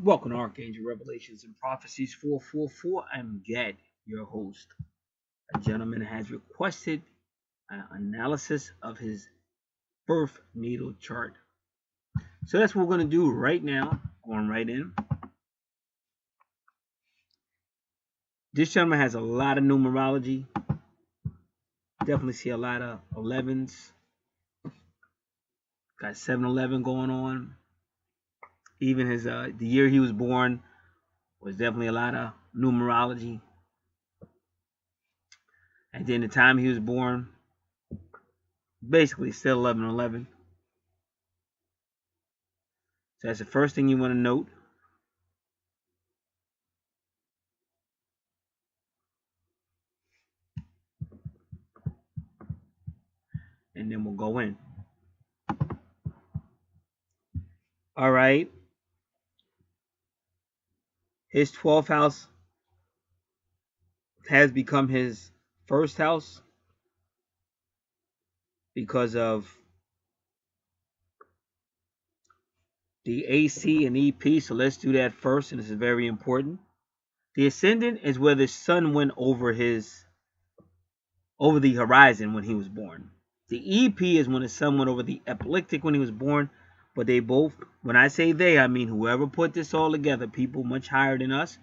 Welcome to Archangel Revelations and Prophecies 444. I'm Gad, your host. A gentleman has requested an analysis of his birth natal chart. So that's what we're going to do right now. Going right in. This gentleman has a lot of numerology. Definitely see a lot of 11s. Got 7-11 going on. Even his the year he was born was definitely a lot of numerology. And then the time he was born, basically still 11-11. So that's the first thing you want to note. And then we'll go in. All right. His 12th house has become his first house because of the AC and EP. So let's do that first, and this is very important. The ascendant is where the sun went over the horizon when he was born. The EP is when the sun went over the ecliptic when he was born. But they both, when I say they, I mean whoever put this all together, people much higher than us,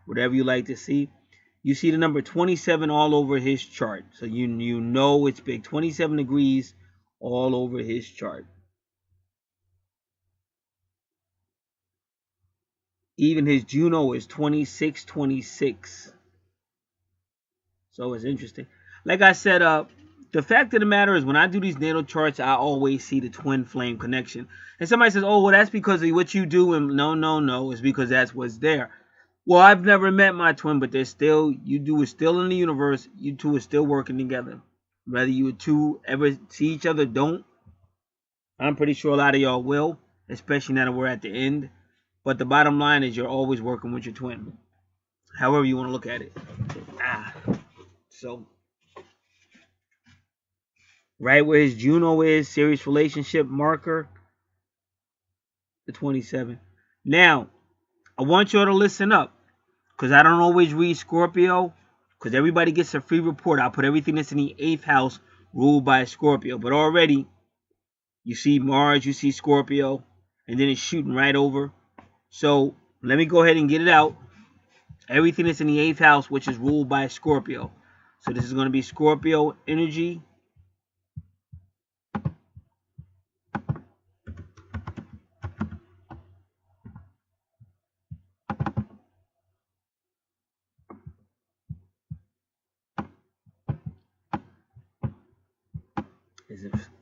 whatever you like to see. You see the number 27 all over his chart. So you know it's big. 27 degrees all over his chart. Even his Juno is 26. So it's interesting. Like I said, the fact of the matter is when I do these natal charts, I always see the twin flame connection. And somebody says, oh, well, that's because of what you do. And no. It's because that's what's there. Well, I've never met my twin, but there's still, is still in the universe. You two are still working together. Whether you two ever see each other, don't. I'm pretty sure a lot of y'all will, especially now that we're at the end. But the bottom line is you're always working with your twin. However you want to look at it. So, right where his Juno is, serious relationship marker, the 27. Now, I want y'all to listen up, because I don't always read Scorpio, because everybody gets a free report. I'll put everything that's in the 8th house ruled by Scorpio. But already, you see Mars, you see Scorpio, and then it's shooting right over. So, let me go ahead and get it out. Everything that's in the 8th house, which is ruled by Scorpio. So, this is going to be Scorpio energy.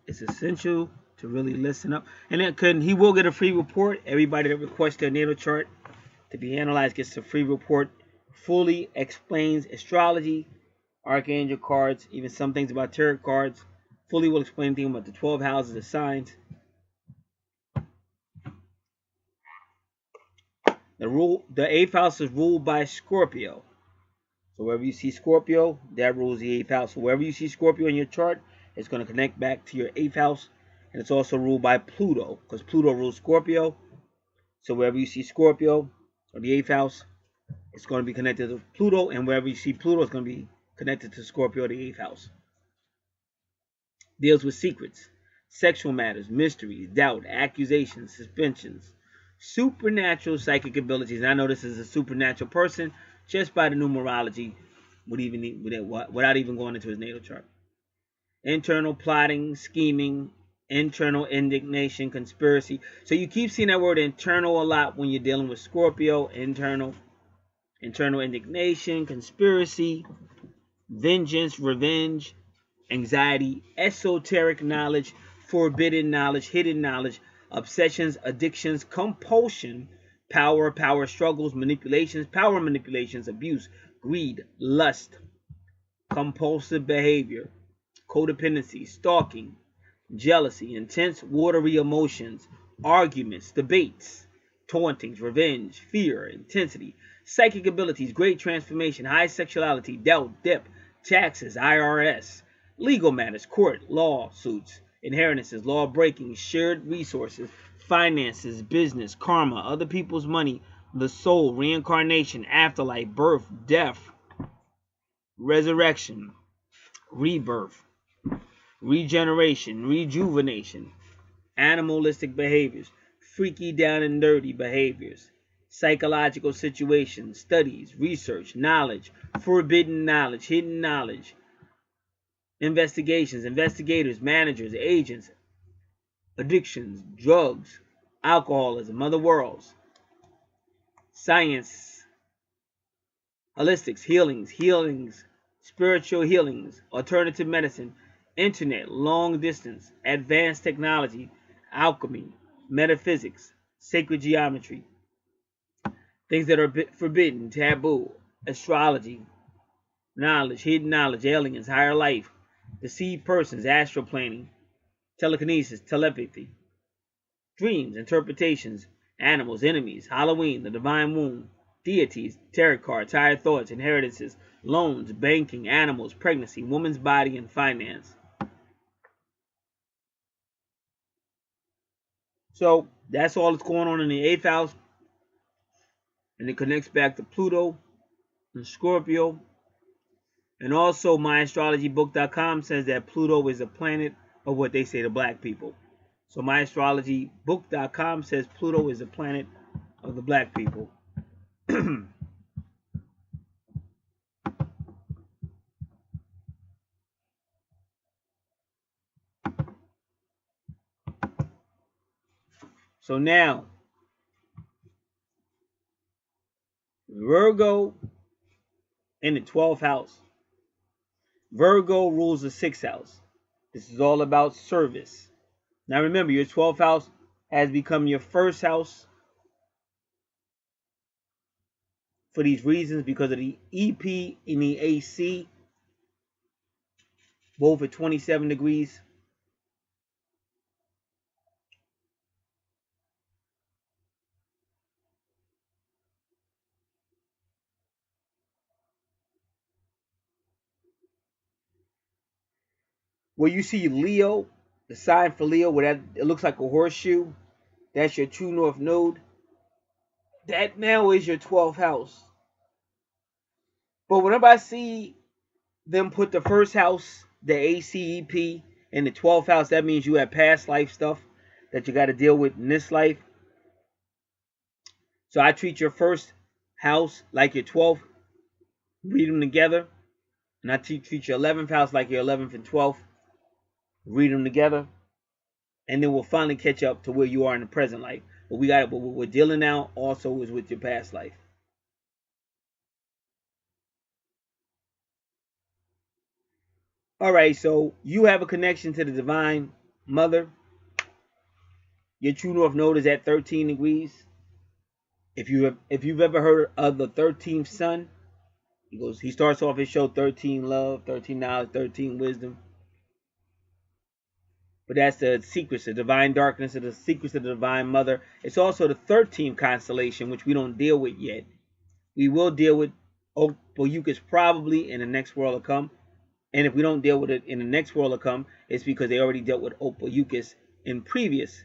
It's essential to really listen up. And then he will get a free report. Everybody that requests their natal chart to be analyzed gets a free report. Fully explains astrology, archangel cards, even some things about tarot cards. Fully will explain things about the 12 houses, the signs. The 8th house is ruled by Scorpio. So wherever you see Scorpio, that rules the 8th house. So wherever you see Scorpio in your chart, it's going to connect back to your 8th house. And it's also ruled by Pluto, because Pluto rules Scorpio. So wherever you see Scorpio, or the 8th house, it's going to be connected to Pluto. And wherever you see Pluto, it's going to be connected to Scorpio, the 8th house. Deals with secrets, sexual matters, mysteries, doubt, accusations, suspensions, supernatural psychic abilities. And I know this is a supernatural person just by the numerology, without even going into his natal chart. Internal plotting, scheming, internal indignation, conspiracy. So you keep seeing that word internal a lot when you're dealing with Scorpio. Internal indignation, conspiracy, vengeance, revenge, anxiety, esoteric knowledge, forbidden knowledge, hidden knowledge, obsessions, addictions, compulsion, power struggles, manipulations, power manipulations, abuse, greed, lust, compulsive behavior, codependency, stalking, jealousy, intense watery emotions, arguments, debates, tauntings, revenge, fear, intensity, psychic abilities, great transformation, high sexuality, doubt, depth, taxes, IRS, legal matters, court, lawsuits, inheritances, law breaking, shared resources, finances, business, karma, other people's money, the soul, reincarnation, afterlife, birth, death, resurrection, rebirth, regeneration, rejuvenation, animalistic behaviors, freaky down and dirty behaviors, psychological situations, studies, research, knowledge, forbidden knowledge, hidden knowledge, investigations, investigators, managers, agents, addictions, drugs, alcoholism, other worlds, science, holistics, healings, spiritual healings, alternative medicine, internet, long distance, advanced technology, alchemy, metaphysics, sacred geometry, things that are forbidden, taboo, astrology, knowledge, hidden knowledge, aliens, higher life, deceived persons, astral planning, telekinesis, telepathy, dreams, interpretations, animals, enemies, Halloween, the divine womb, deities, tarot cards, higher thoughts, inheritances, loans, banking, animals, pregnancy, woman's body, and finance. So that's all that's going on in the 8th house. And it connects back to Pluto and Scorpio. And also myastrologybook.com says that Pluto is a planet of what they say the black people. So myastrologybook.com says Pluto is a planet of the black people. So now, Virgo in the 12th house. Virgo rules the 6th house. This is all about service. Now remember, your 12th house has become your first house for these reasons, because of the EP and the AC, both at 27 degrees. Where you see Leo, the sign for Leo, where that it looks like a horseshoe, that's your true north node. That now is your 12th house. But whenever I see them put the first house, the ACEP, in the 12th house, that means you have past life stuff that you got to deal with in this life. So I treat your first house like your 12th, read them together. And I treat your 11th house like your 11th and 12th, read them together. And then we'll finally catch up to where you are in the present life. But what we're dealing now also is with your past life. All right, so you have a connection to the divine mother. Your true north node is at 13 degrees. If you've ever heard of the 13th son, he starts off his show 13 love, 13 knowledge, 13 wisdom. But that's the secrets, the divine darkness, of the secrets of the divine mother. It's also the 13th constellation, which we don't deal with yet. We will deal with Ophiuchus probably in the next world to come. And if we don't deal with it in the next world to come, it's because they already dealt with Ophiuchus in previous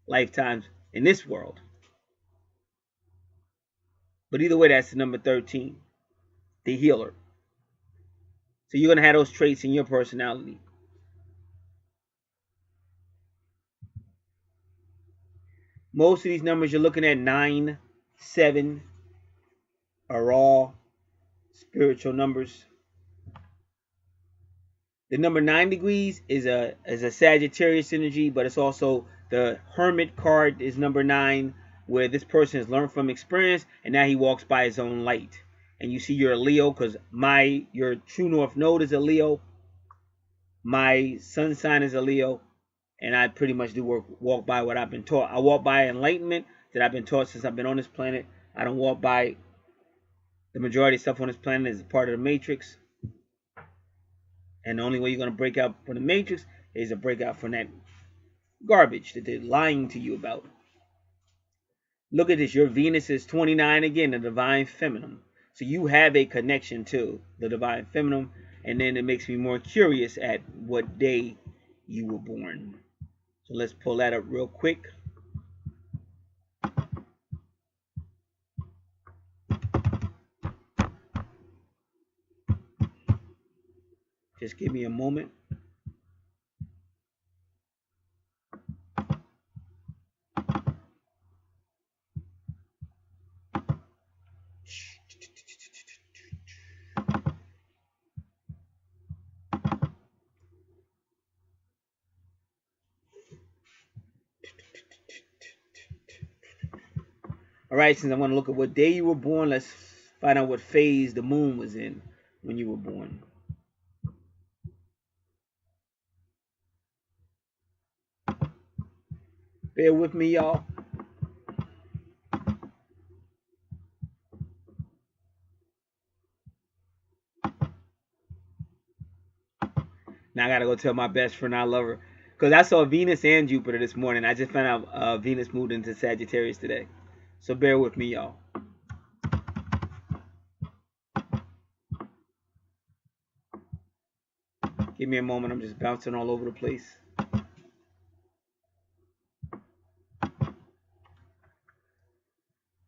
lifetimes in this world. But either way, that's the number 13, the healer. So you're going to have those traits in your personality. Most of these numbers you're looking at, 9, 7, are all spiritual numbers. The number 9 degrees is a Sagittarius energy, but it's also the Hermit card is number 9, where this person has learned from experience and now he walks by his own light. And you see you're a Leo because your true north node is a Leo. My sun sign is a Leo. And I pretty much do walk by what I've been taught. I walk by enlightenment that I've been taught since I've been on this planet. I don't walk by the majority of stuff on this planet is part of the matrix. And the only way you're going to break out from the matrix is to break out from that garbage that they're lying to you about. Look at this. Your Venus is 29 again, the divine feminine. So you have a connection to the divine feminine. And then it makes me more curious at what day you were born. So let's pull that up real quick. Just give me a moment. All right, since I'm going to look at what day you were born, let's find out what phase the moon was in when you were born. Bear with me, y'all. Now I got to go tell my best friend I love her. Because I saw Venus and Jupiter this morning. I just found out Venus moved into Sagittarius today. So bear with me, y'all. Give me a moment. I'm just bouncing all over the place.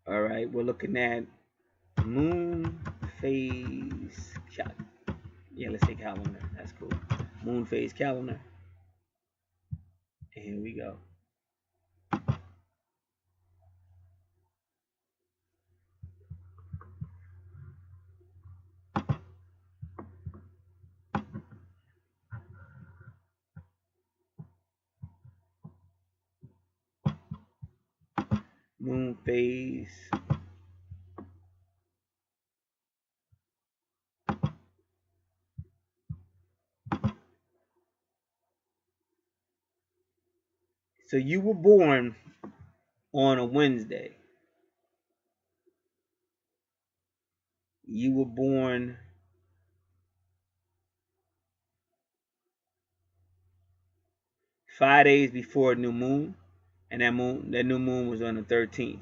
All right, we're looking at moon phase calendar. Yeah, let's say calendar. That's cool. Moon phase calendar. And here we go. Moon phase. So you were born on a Wednesday. You were born five days before a new moon, and that new moon was on the 13th.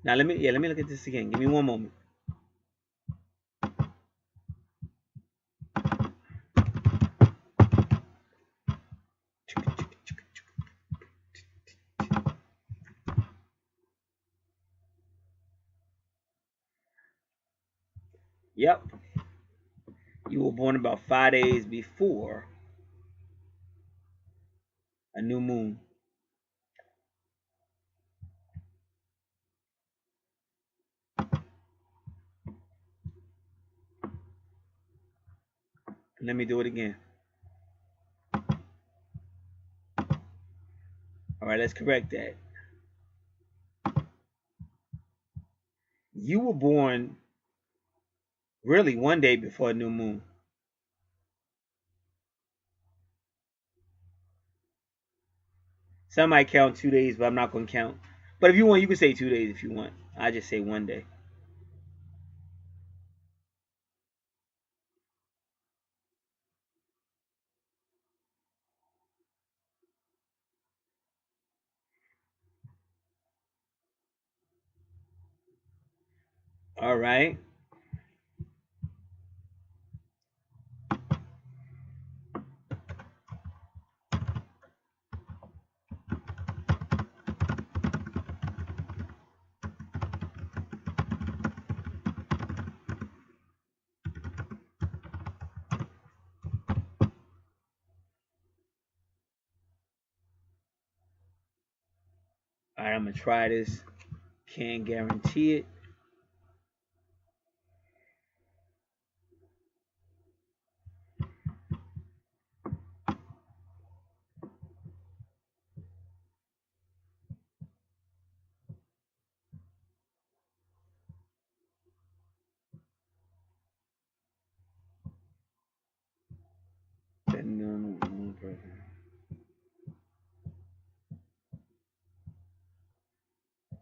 Now let me look at this again. Give me one moment. Yep. You were born about 5 days before a new moon. Let me do it again. All right, let's correct that. You were born really one day before a new moon. Some might count 2 days, but I'm not going to count. But if you want, you can say 2 days if you want. I just say one day. All right. All right, I'm going to try this. Can't guarantee it.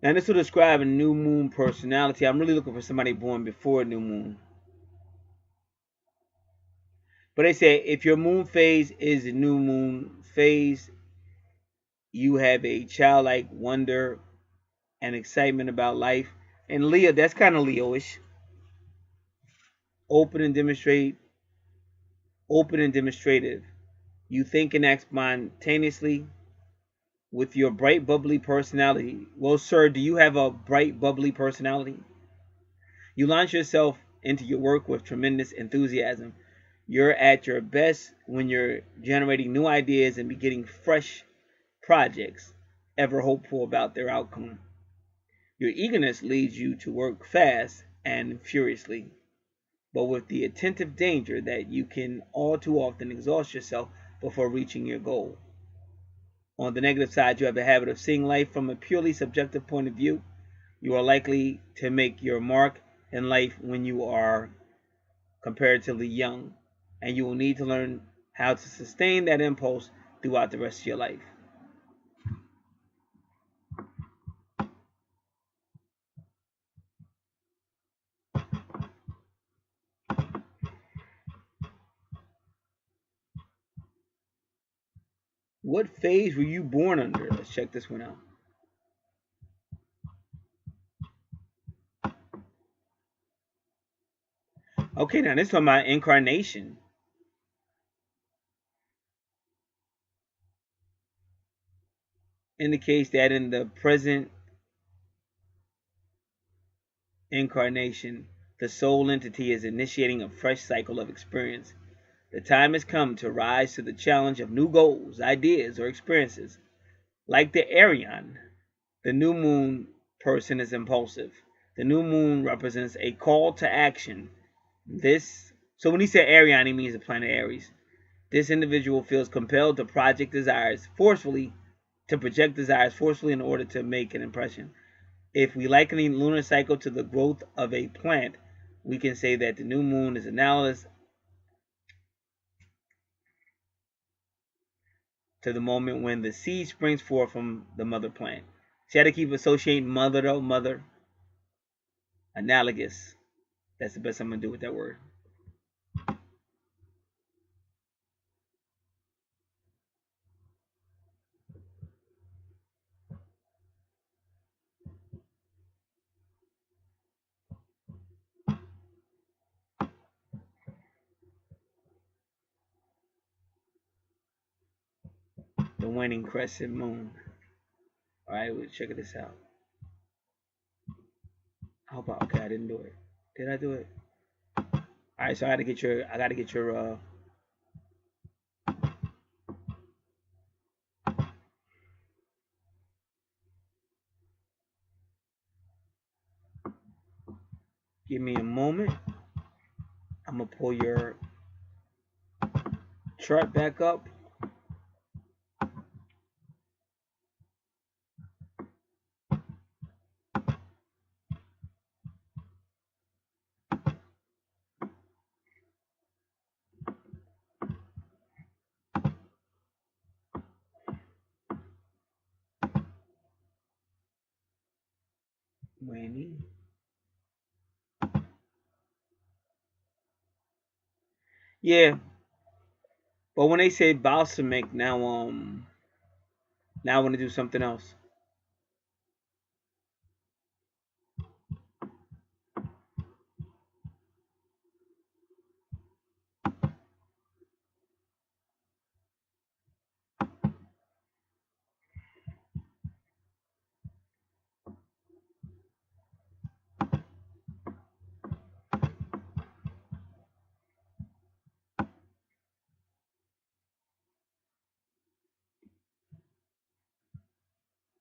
Now this will describe a new moon personality. I'm really looking for somebody born before a new moon. But they say if your moon phase is a new moon phase, you have a childlike wonder and excitement about life. And Leo, that's kind of Leo-ish. Open and demonstrative. You think and act spontaneously with your bright, bubbly personality. Well, sir, do you have a bright, bubbly personality? You launch yourself into your work with tremendous enthusiasm. You're at your best when you're generating new ideas and beginning fresh projects, ever hopeful about their outcome. Your eagerness leads you to work fast and furiously, but with the attentive danger that you can all too often exhaust yourself before reaching your goal. On the negative side, you have a habit of seeing life from a purely subjective point of view. You are likely to make your mark in life when you are comparatively young, and you will need to learn how to sustain that impulse throughout the rest of your life. What phase were you born under? Let's check this one out. Okay, now this is talking about incarnation. Indicates that in the present incarnation, the soul entity is initiating a fresh cycle of experience. The time has come to rise to the challenge of new goals, ideas, or experiences. Like the Arian, the new moon person is impulsive. The new moon represents a call to action. So when he said Arian, he means the planet Aries. This individual feels compelled to project desires forcefully, to project desires forcefully in order to make an impression. If we liken the lunar cycle to the growth of a plant, we can say that the new moon is analogous to the moment when the seed springs forth from the mother plant. See how to keep associating mother though, mother, analogous. That's the best I'm gonna do with that word. The waning crescent moon. All right, we'll check this out. How about okay? I didn't do it. Did I do it? All right, so I gotta get your. Give me a moment. I'm gonna pull your chart back up. Waning. Yeah, but when they say balsamic, now I want to do something else.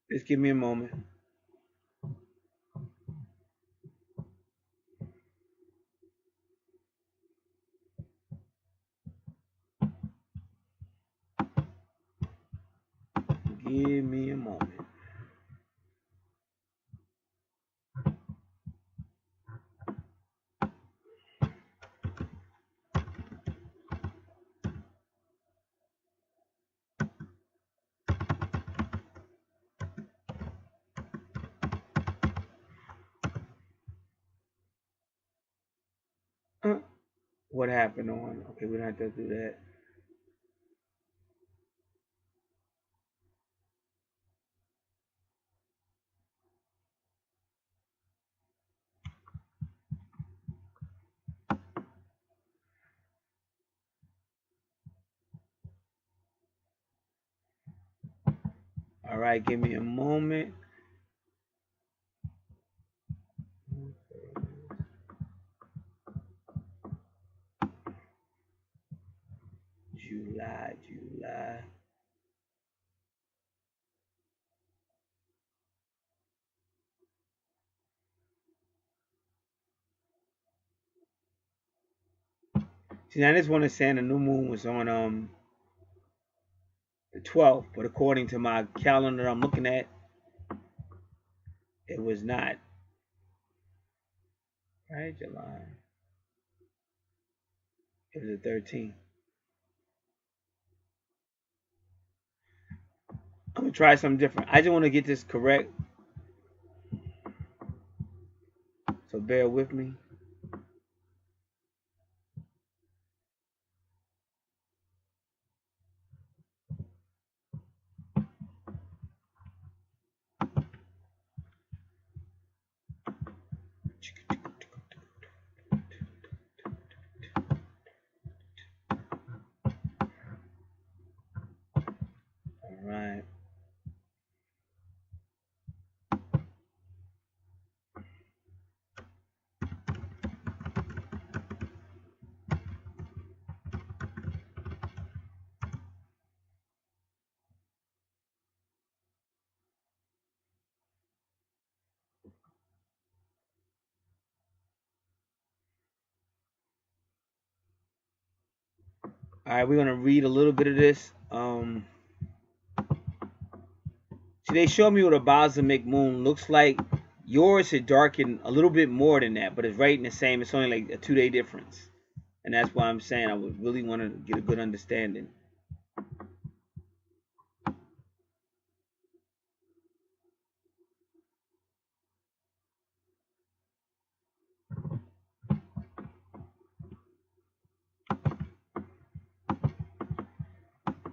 Just give me a moment. Give me a moment. What happened on? Okay, we don't have to do that. All right, give me a moment. See, now this one is saying the new moon was on the 12th, but according to my calendar I'm looking at, it was not. Right, July. It was the 13th. I'm gonna try something different. I just want to get this correct, so bear with me. All right. All right, we're gonna read a little bit of this. See, they show me what a balsamic moon looks like. Yours had darkened a little bit more than that, but it's right in the same. It's only like a 2-day difference, and that's why I'm saying I would really want to get a good understanding.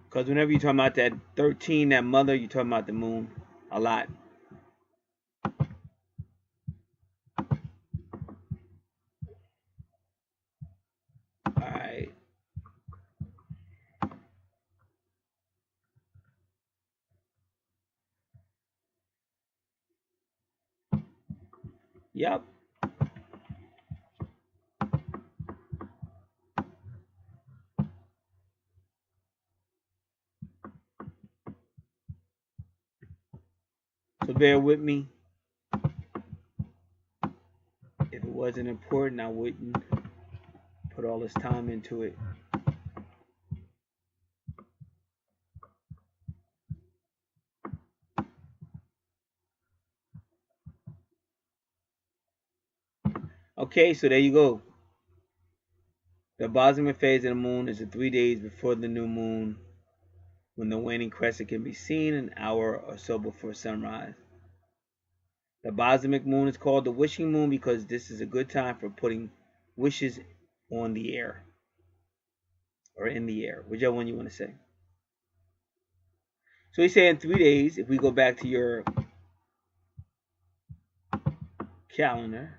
Because whenever you're talking about that 13, that mother, you're talking about the moon a lot. All right. Yep. So bear with me. If it wasn't important, I wouldn't put all this time into it. Okay, so there you go. The balsamic phase of the moon is 3 days before the new moon, when the waning crescent can be seen an hour or so before sunrise. The balsamic moon is called the wishing moon because this is a good time for putting wishes on the air, or in the air, whichever one you want to say. So he's saying 3 days. If we go back to your calendar.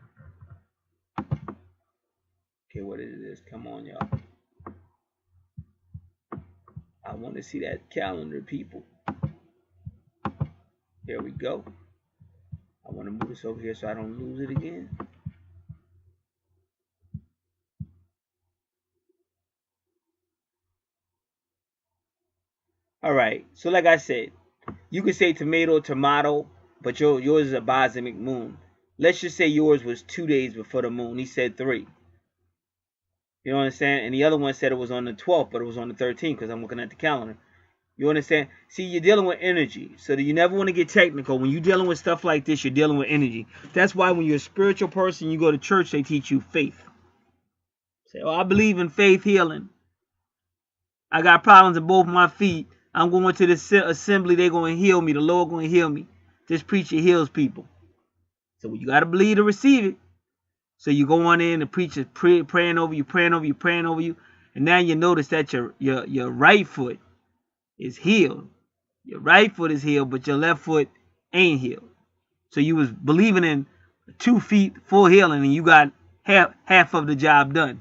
Okay, what is this? Come on, y'all. I want to see that calendar, people. There we go. I want to move this over here so I don't lose it again. All right. So like I said, you could say tomato, but yours is a balsamic moon. Let's just say yours was 2 days before the moon. He said 3. You know what I'm saying? And the other one said it was on the 12th, but it was on the 13th because I'm looking at the calendar. You understand? See, you're dealing with energy. So that you never want to get technical. When you're dealing with stuff like this, you're dealing with energy. That's why when you're a spiritual person, you go to church, they teach you faith. Say, oh, I believe in faith healing. I got problems in both my feet. I'm going to this assembly. They're going to heal me. The Lord going to heal me. This preacher heals people. So you got to believe to receive it. So you go on in, the preacher's praying over you, praying over you, praying over you. And now you notice that your right foot is healed. Your right foot is healed, but your left foot ain't healed. So you was believing in 2 feet full healing, and you got half of the job done.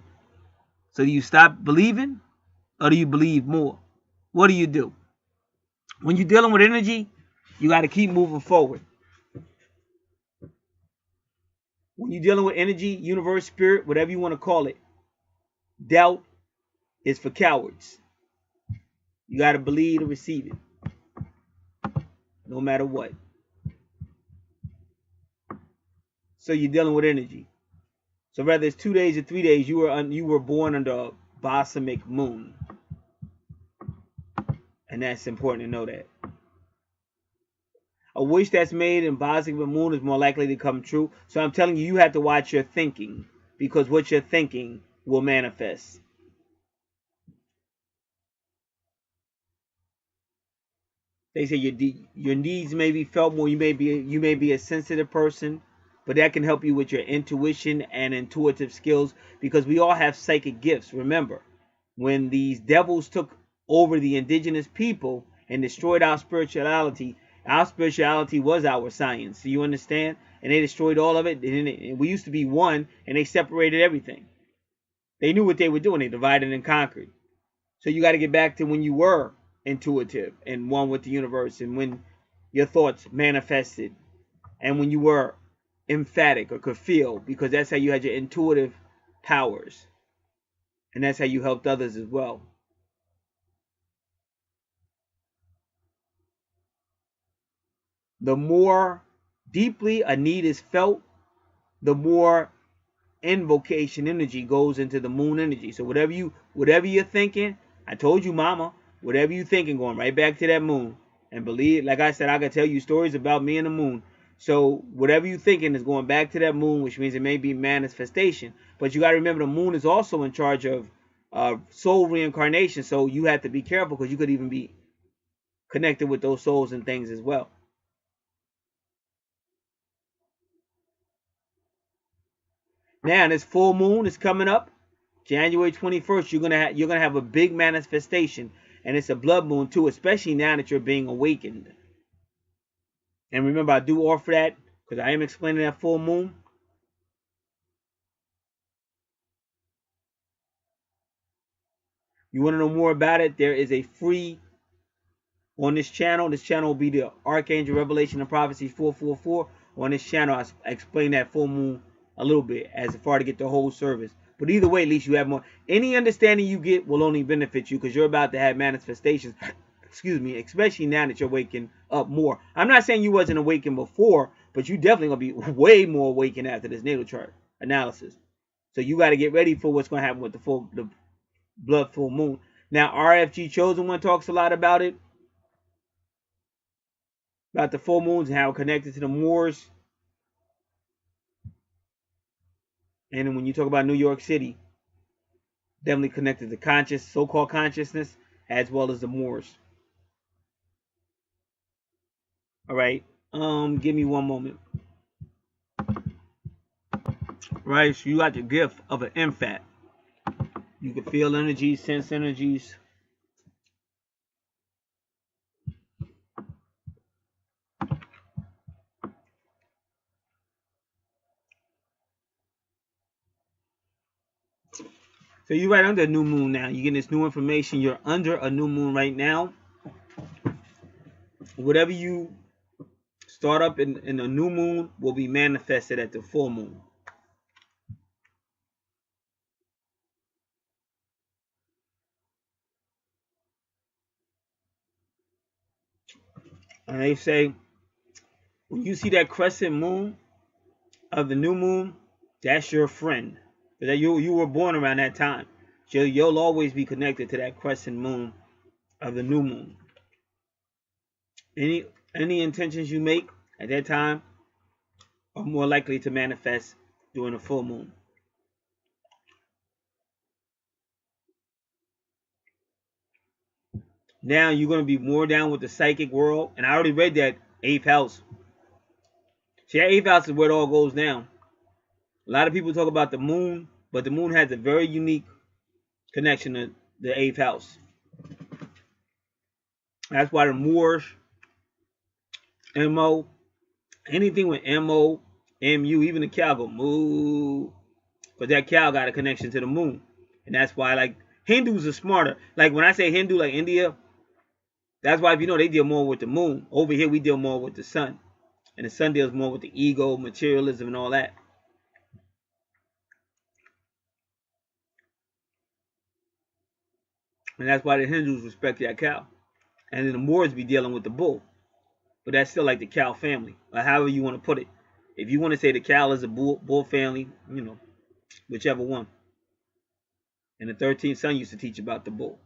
So do you stop believing, or do you believe more? What do you do? When you're dealing with energy, you got to keep moving forward. When you're dealing with energy, universe, spirit, whatever you want to call it, doubt is for cowards. You got to believe to receive it, no matter what. So you're dealing with energy. So whether it's 2 days or 3 days, you were born under balsamic moon. And that's important to know that. A wish that's made in balsamic moon is more likely to come true. So I'm telling you, you have to watch your thinking, because what you're thinking will manifest. They say your needs may be felt more. You may be a sensitive person, but that can help you with your intuition and intuitive skills, because we all have psychic gifts. Remember, when these devils took over the indigenous people and destroyed our spirituality was our science. Do you understand? And they destroyed all of it. And we used to be one, and they separated everything. They knew what they were doing. They divided and conquered. So you got to get back to when you were intuitive and one with the universe, and when your thoughts manifested, and when you were emphatic or could feel, because that's how you had your intuitive powers, and that's how you helped others as well. The more deeply a need is felt, the more invocation energy goes into the moon energy. So whatever you're thinking, I told you, mama, whatever you thinking, going right back to that moon. And believe, like I said, I could tell you stories about me and the moon. So whatever you thinking is going back to that moon, which means it may be manifestation. But you got to remember, the moon is also in charge of soul reincarnation. So you have to be careful, because you could even be connected with those souls and things as well. Now this full moon is coming up, January 21st. You're gonna have a big manifestation, and it's a blood moon too, especially now that you're being awakened. And remember, I do offer that, because I am explaining that full moon. You want to know more about it? There is a free on this channel. This channel will be the Archangel Revelation and Prophecy 444. On this channel, I explain that full moon a little bit as far to get the whole service. But either way, at least you have more. Any understanding you get will only benefit you, because you're about to have manifestations. Excuse me, especially now that you're waking up more. I'm not saying you wasn't awakened before, but you definitely gonna be way more awakened after this natal chart analysis. So you got to get ready for what's gonna happen with the blood full moon. Now RFG Chosen One talks a lot about it, about the full moons and how it connected to the Moors. And when you talk about New York City, definitely connected to so-called consciousness, as well as the Moors. All right. Give me one moment. Right. So you got the gift of an empath. You can feel energies, sense energies. So you're right under a new moon now. You're getting this new information. You're under a new moon right now. Whatever you start up in a new moon will be manifested at the full moon. And they say, when you see that crescent moon of the new moon, that's your friend. Because you were born around that time. So you'll always be connected to that crescent moon of the new moon. Any intentions you make at that time are more likely to manifest during a full moon. Now you're going to be more down with the psychic world. And I already read that 8th house. See, that 8th house is where it all goes down. A lot of people talk about the moon, but the moon has a very unique connection to the 8th house. That's why the Moors, MO, anything with MO, MU, even the cow go moo. But that cow got a connection to the moon. And that's why, like, Hindus are smarter. Like, when I say Hindu, like India, that's why, if you know, they deal more with the moon. Over here, we deal more with the sun. And the sun deals more with the ego, materialism, and all that. And that's why the Hindus respect that cow. And then the Moors be dealing with the bull. But that's still like the cow family, or however you want to put it. If you want to say the cow is a bull family, you know, whichever one. And the 13th son used to teach about the bull.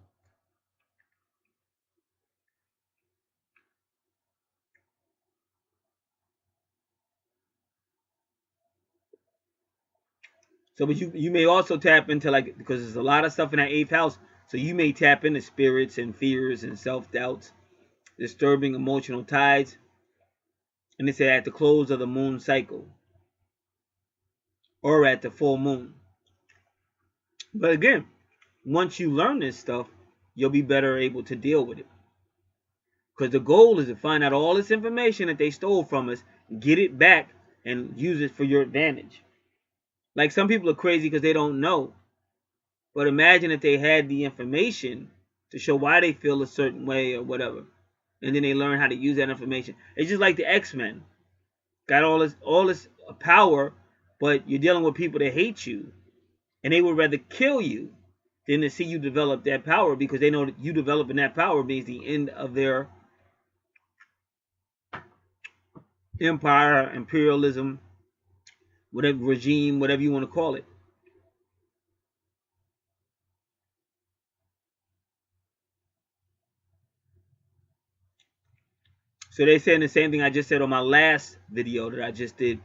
So, but you may also tap into, like, because there's a lot of stuff in that 8th house. So you may tap into spirits and fears and self-doubts, disturbing emotional tides. And they say at the close of the moon cycle or at the full moon. But again, once you learn this stuff, you'll be better able to deal with it. Because the goal is to find out all this information that they stole from us, get it back, and use it for your advantage. Like, some people are crazy because they don't know. But imagine if they had the information to show why they feel a certain way or whatever. And then they learn how to use that information. It's just like the X-Men. Got all this power, but you're dealing with people that hate you. And they would rather kill you than to see you develop that power, because they know that you developing that power means the end of their empire, imperialism, whatever regime, whatever you want to call it. So they're saying the same thing I just said on my last video that I just did.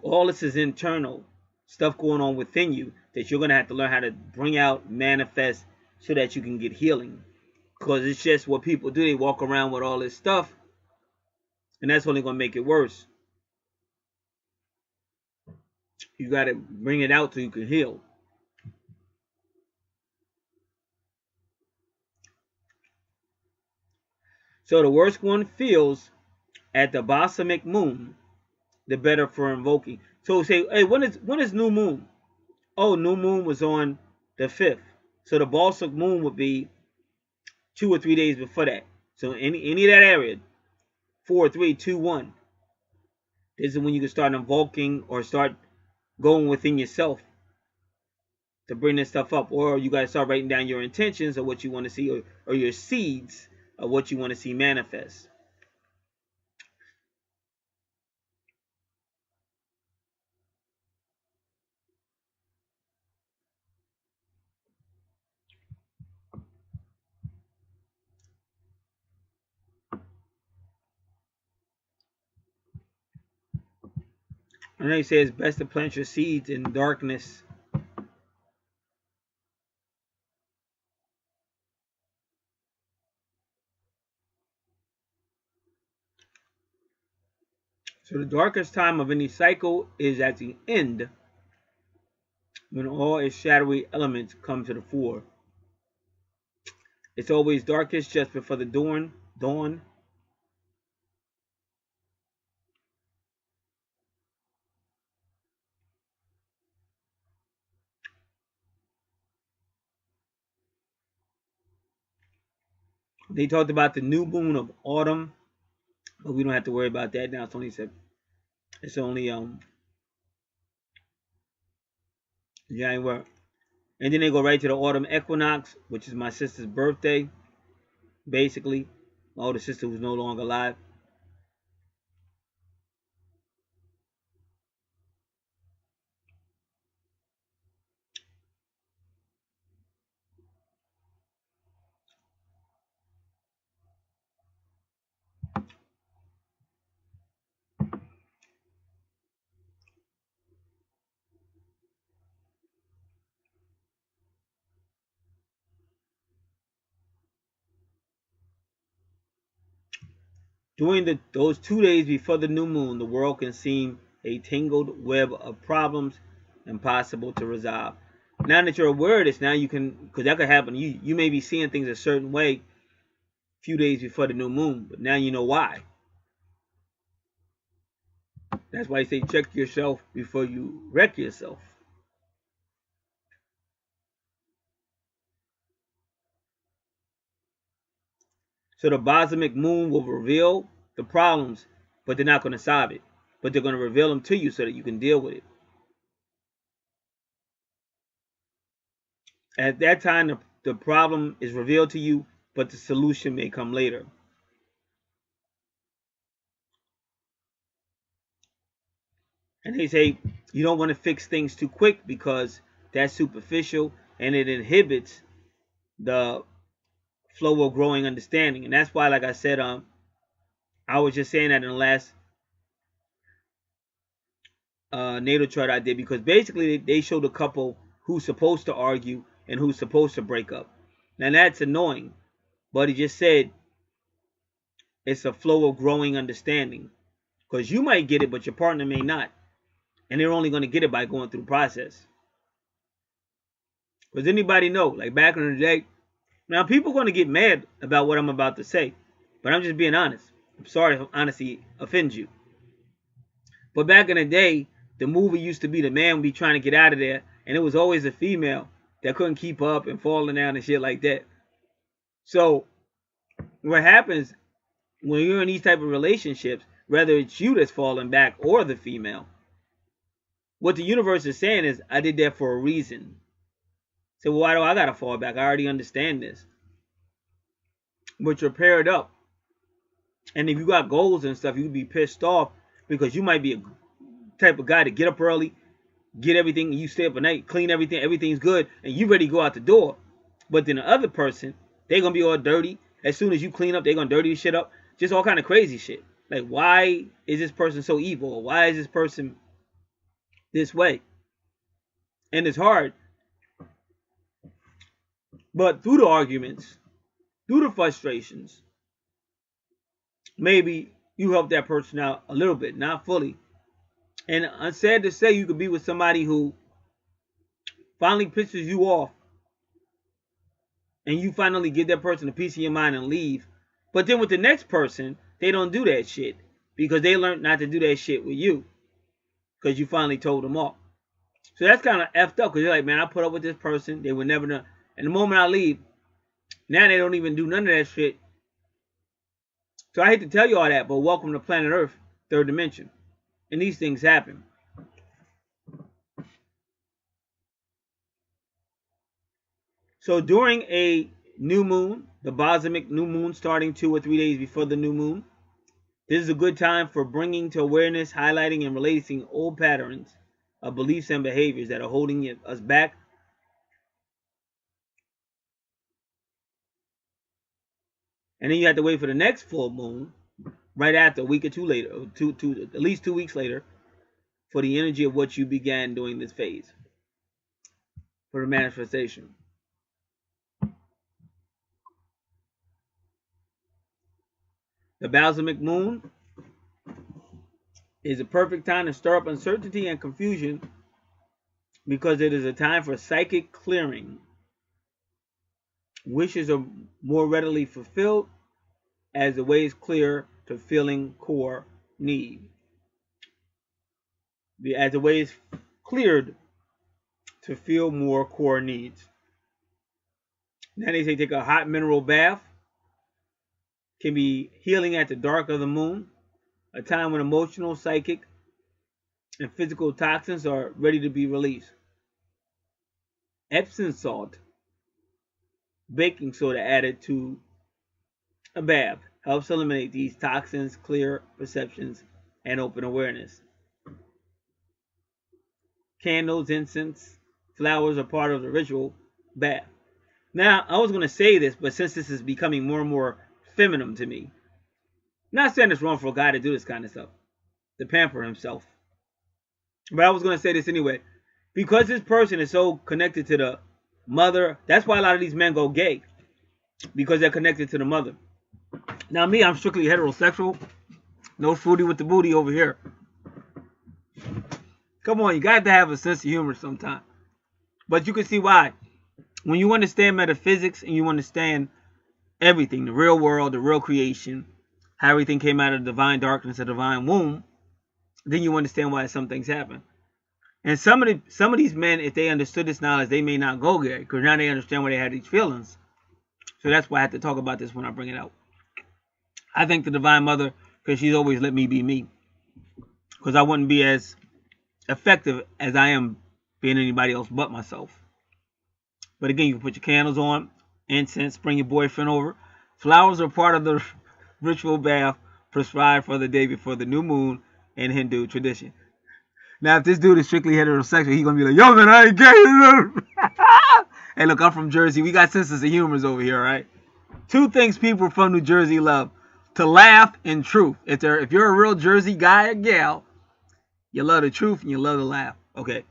All this is internal stuff going on within you that you're going to have to learn how to bring out, manifest, so that you can get healing. Because it's just what people do. They walk around with all this stuff, and that's only going to make it worse. You got to bring it out so you can heal. So the worse one feels at the balsamic moon, the better for invoking. So say, hey, when is new moon? Oh, new moon was on the 5th. So the balsamic moon would be 2 or 3 days before that. So any of that area, 4, 3, 2, 1. This is when you can start invoking or start going within yourself to bring this stuff up. Or you got to start writing down your intentions of what you want to see, or your seeds of what you want to see manifest. And they say it's best to plant your seeds in darkness. So the darkest time of any cycle is at the end, when all its shadowy elements come to the fore. It's always darkest just before the dawn. They talked about the new moon of autumn, but we don't have to worry about that now. It's only January. And then they go right to the autumn equinox, which is my sister's birthday, basically. My older sister who's no longer alive. During those 2 days before the new moon, the world can seem a tangled web of problems impossible to resolve. Now that you're aware of this, now you can, because that could happen. You may be seeing things a certain way a few days before the new moon, but now you know why. That's why I say check yourself before you wreck yourself. So the balsamic moon will reveal the problems, but they're not going to solve it. But they're going to reveal them to you so that you can deal with it. At that time, the problem is revealed to you, but the solution may come later. And they say you don't want to fix things too quick, because that's superficial, and it inhibits the flow of growing understanding. And that's why, like I said, I was just saying that in the last natal chart I did, because basically they showed a couple who's supposed to argue and who's supposed to break up. Now that's annoying, but he just said it's a flow of growing understanding, because you might get it, but your partner may not, and they're only going to get it by going through the process. Does anybody know, like back in the day, now people are going to get mad about what I'm about to say, but I'm just being honest. I'm sorry if honesty offends you. But back in the day, the movie used to be the man would be trying to get out of there, and it was always a female that couldn't keep up and falling down and shit like that. So what happens when you're in these type of relationships, whether it's you that's falling back or the female, what the universe is saying is, I did that for a reason. So why do I gotta fall back? I already understand this. But you're paired up, and if you got goals and stuff, you'd be pissed off because you might be a type of guy to get up early, get everything, you stay up at night, clean everything, everything's good, and you ready to go out the door. But then the other person, they're gonna be all dirty. As soon as you clean up, they're gonna dirty the shit up. Just all kind of crazy shit. Like, why is this person so evil? Or why is this person this way? And it's hard. But through the arguments, through the frustrations, maybe you help that person out a little bit, not fully. And I'm sad to say, you could be with somebody who finally pisses you off, and you finally give that person a piece of your mind and leave. But then with the next person, they don't do that shit, because they learned not to do that shit with you, because you finally told them off. So that's kind of effed up, because you're like, man, I put up with this person, they would never know. And the moment I leave, now they don't even do none of that shit. So I hate to tell you all that, but welcome to planet Earth, third dimension. And these things happen. So during a new moon, the Bosmic new moon starting 2 or 3 days before the new moon, this is a good time for bringing to awareness, highlighting, and releasing old patterns of beliefs and behaviors that are holding us back. And then you have to wait for the next full moon, right after, a week or two later, or at least 2 weeks later, for the energy of what you began during this phase, for the manifestation. The Bosmic moon is a perfect time to stir up uncertainty and confusion, because it is a time for psychic clearing. Wishes are more readily fulfilled as the way is clear to filling core need. As the way is cleared to feel more core needs. Then they say take a hot mineral bath. Can be healing at the dark of the moon. A time when emotional, psychic, and physical toxins are ready to be released. Epsom salt, baking soda added to a bath helps eliminate these toxins, clear perceptions, and open awareness. Candles, incense, flowers are part of the ritual bath. Now, I was going to say this, but since this is becoming more and more feminine to me, not saying it's wrong for a guy to do this kind of stuff, to pamper himself. But I was going to say this anyway. Because this person is so connected to the mother, that's why a lot of these men go gay. Because they're connected to the mother. Now me, I'm strictly heterosexual. No fruity with the booty over here. Come on, you got to have a sense of humor sometime. But you can see why. When you understand metaphysics and you understand everything, the real world, the real creation, how everything came out of divine darkness, a divine womb, then you understand why some things happen. And some of these men, if they understood this knowledge, they may not go gay, because now they understand why they had these feelings. So that's why I have to talk about this when I bring it out. I thank the Divine Mother, because she's always let me be me. Because I wouldn't be as effective as I am being anybody else but myself. But again, you can put your candles on, incense, bring your boyfriend over. Flowers are part of the ritual bath prescribed for the day before the new moon in Hindu tradition. Now, if this dude is strictly heterosexual, he's gonna be like, yo, man, I ain't gay. Hey, look, I'm from Jersey. We got senses of humors over here, right? Two things people from New Jersey love: to laugh and truth. If you're a real Jersey guy or gal, you love the truth and you love to laugh. Okay.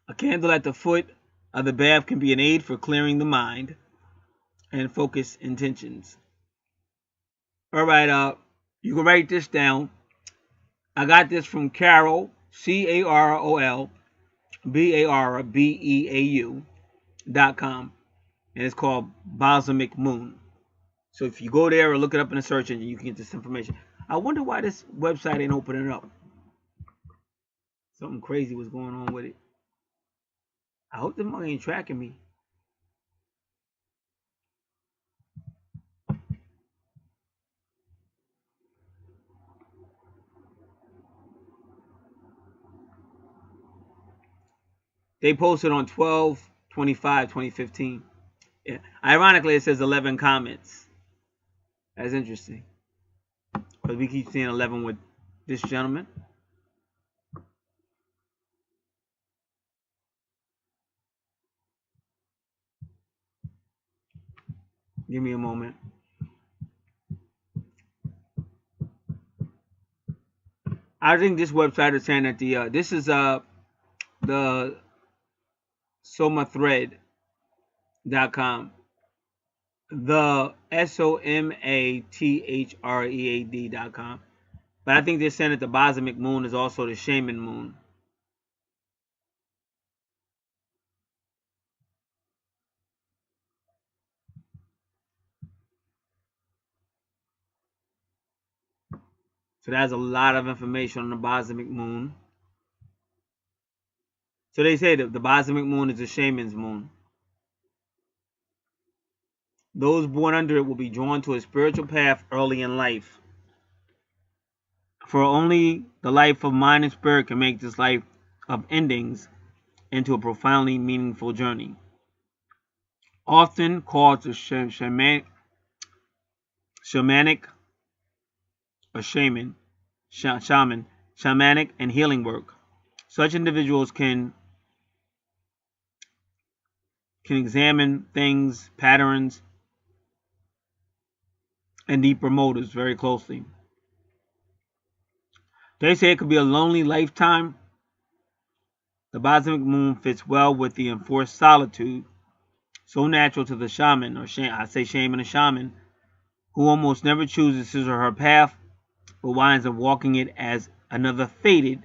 A candle at the foot of the bath can be an aid for clearing the mind and focus intentions. All right, you can write this down. I got this from Carol, CarolBarbeau.com, and it's called Balsamic Moon. So if you go there or look it up in the search engine, you can get this information. I wonder why this website ain't opening up. Something crazy was going on with it. I hope the mug ain't tracking me. They posted on 12/25/2015. Yeah. Ironically, it says 11 comments. That's interesting. Because we keep seeing 11 with this gentleman. Give me a moment. I think this website is saying that this is the somathread.com. The somathread.com. But I think they're saying that the Balsamic Moon is also the Shaman Moon. So that's a lot of information on the Balsamic Moon. So they say that the Balsamic Moon is the Shaman's Moon. Those born under it will be drawn to a spiritual path early in life. For only the life of mind and spirit can make this life of endings into a profoundly meaningful journey. Often called the shamanic or shaman, shamanic and healing work. Such individuals can examine things, patterns, and deeper motives very closely. They say it could be a lonely lifetime. The Balsamic Moon fits well with the enforced solitude, so natural to the shaman, or shaman or shaman, who almost never chooses his or her path, but winds up walking it as another fated,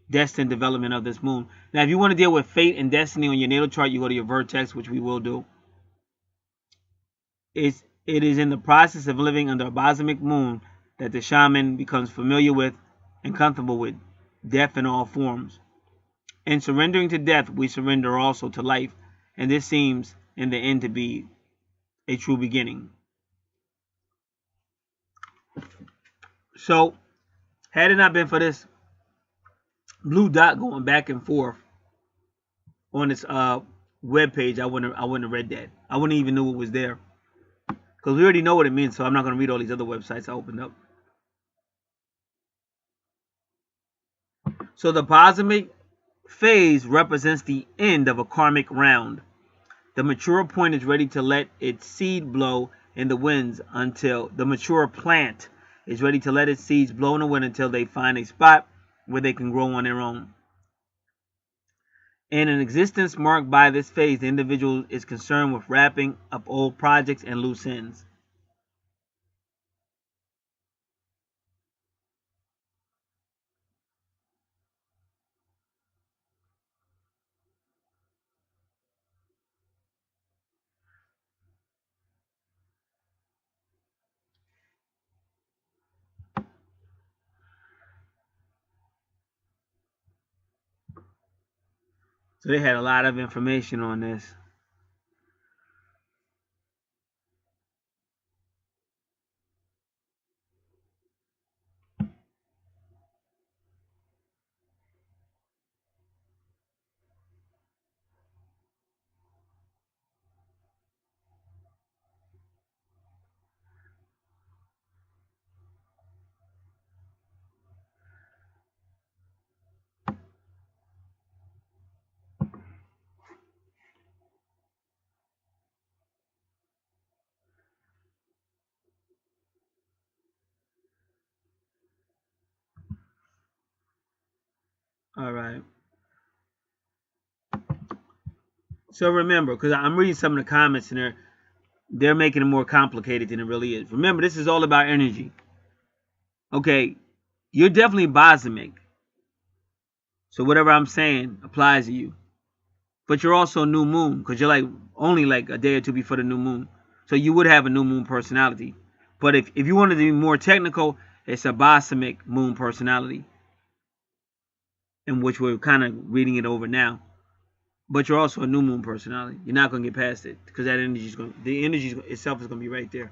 destined development of this moon. Now, if you want to deal with fate and destiny on your natal chart, you go to your vertex, which we will do. It is in the process of living under a Balsamic Moon that the shaman becomes familiar with and comfortable with death in all forms. In surrendering to death, we surrender also to life, and this seems in the end to be a true beginning. So, had it not been for this blue dot going back and forth on this web page, I wouldn't have read that. I wouldn't even know it was there, because we already know what it means. So I'm not going to read all these other websites I opened up. So the Balsamic phase represents the end of a karmic round. The mature point is ready to let its seed blow in the winds until the mature plant is ready to let its seeds blow in the wind until they find a spot where they can grow on their own. In an existence marked by this phase, the individual is concerned with wrapping up old projects and loose ends. So they had a lot of information on this. All right. So remember, because I'm reading some of the comments and they're making it more complicated than it really is. Remember, this is all about energy. Okay, you're definitely bosmic. So whatever I'm saying applies to you. But you're also new moon because you're like only like a day or two before the new moon. So you would have a new moon personality. But if you wanted to be more technical, it's a bosmic moon personality, in which we're kind of reading it over now. But you're also a new moon personality. You're not going to get past it because that energy is going. The energy itself is going to be right there.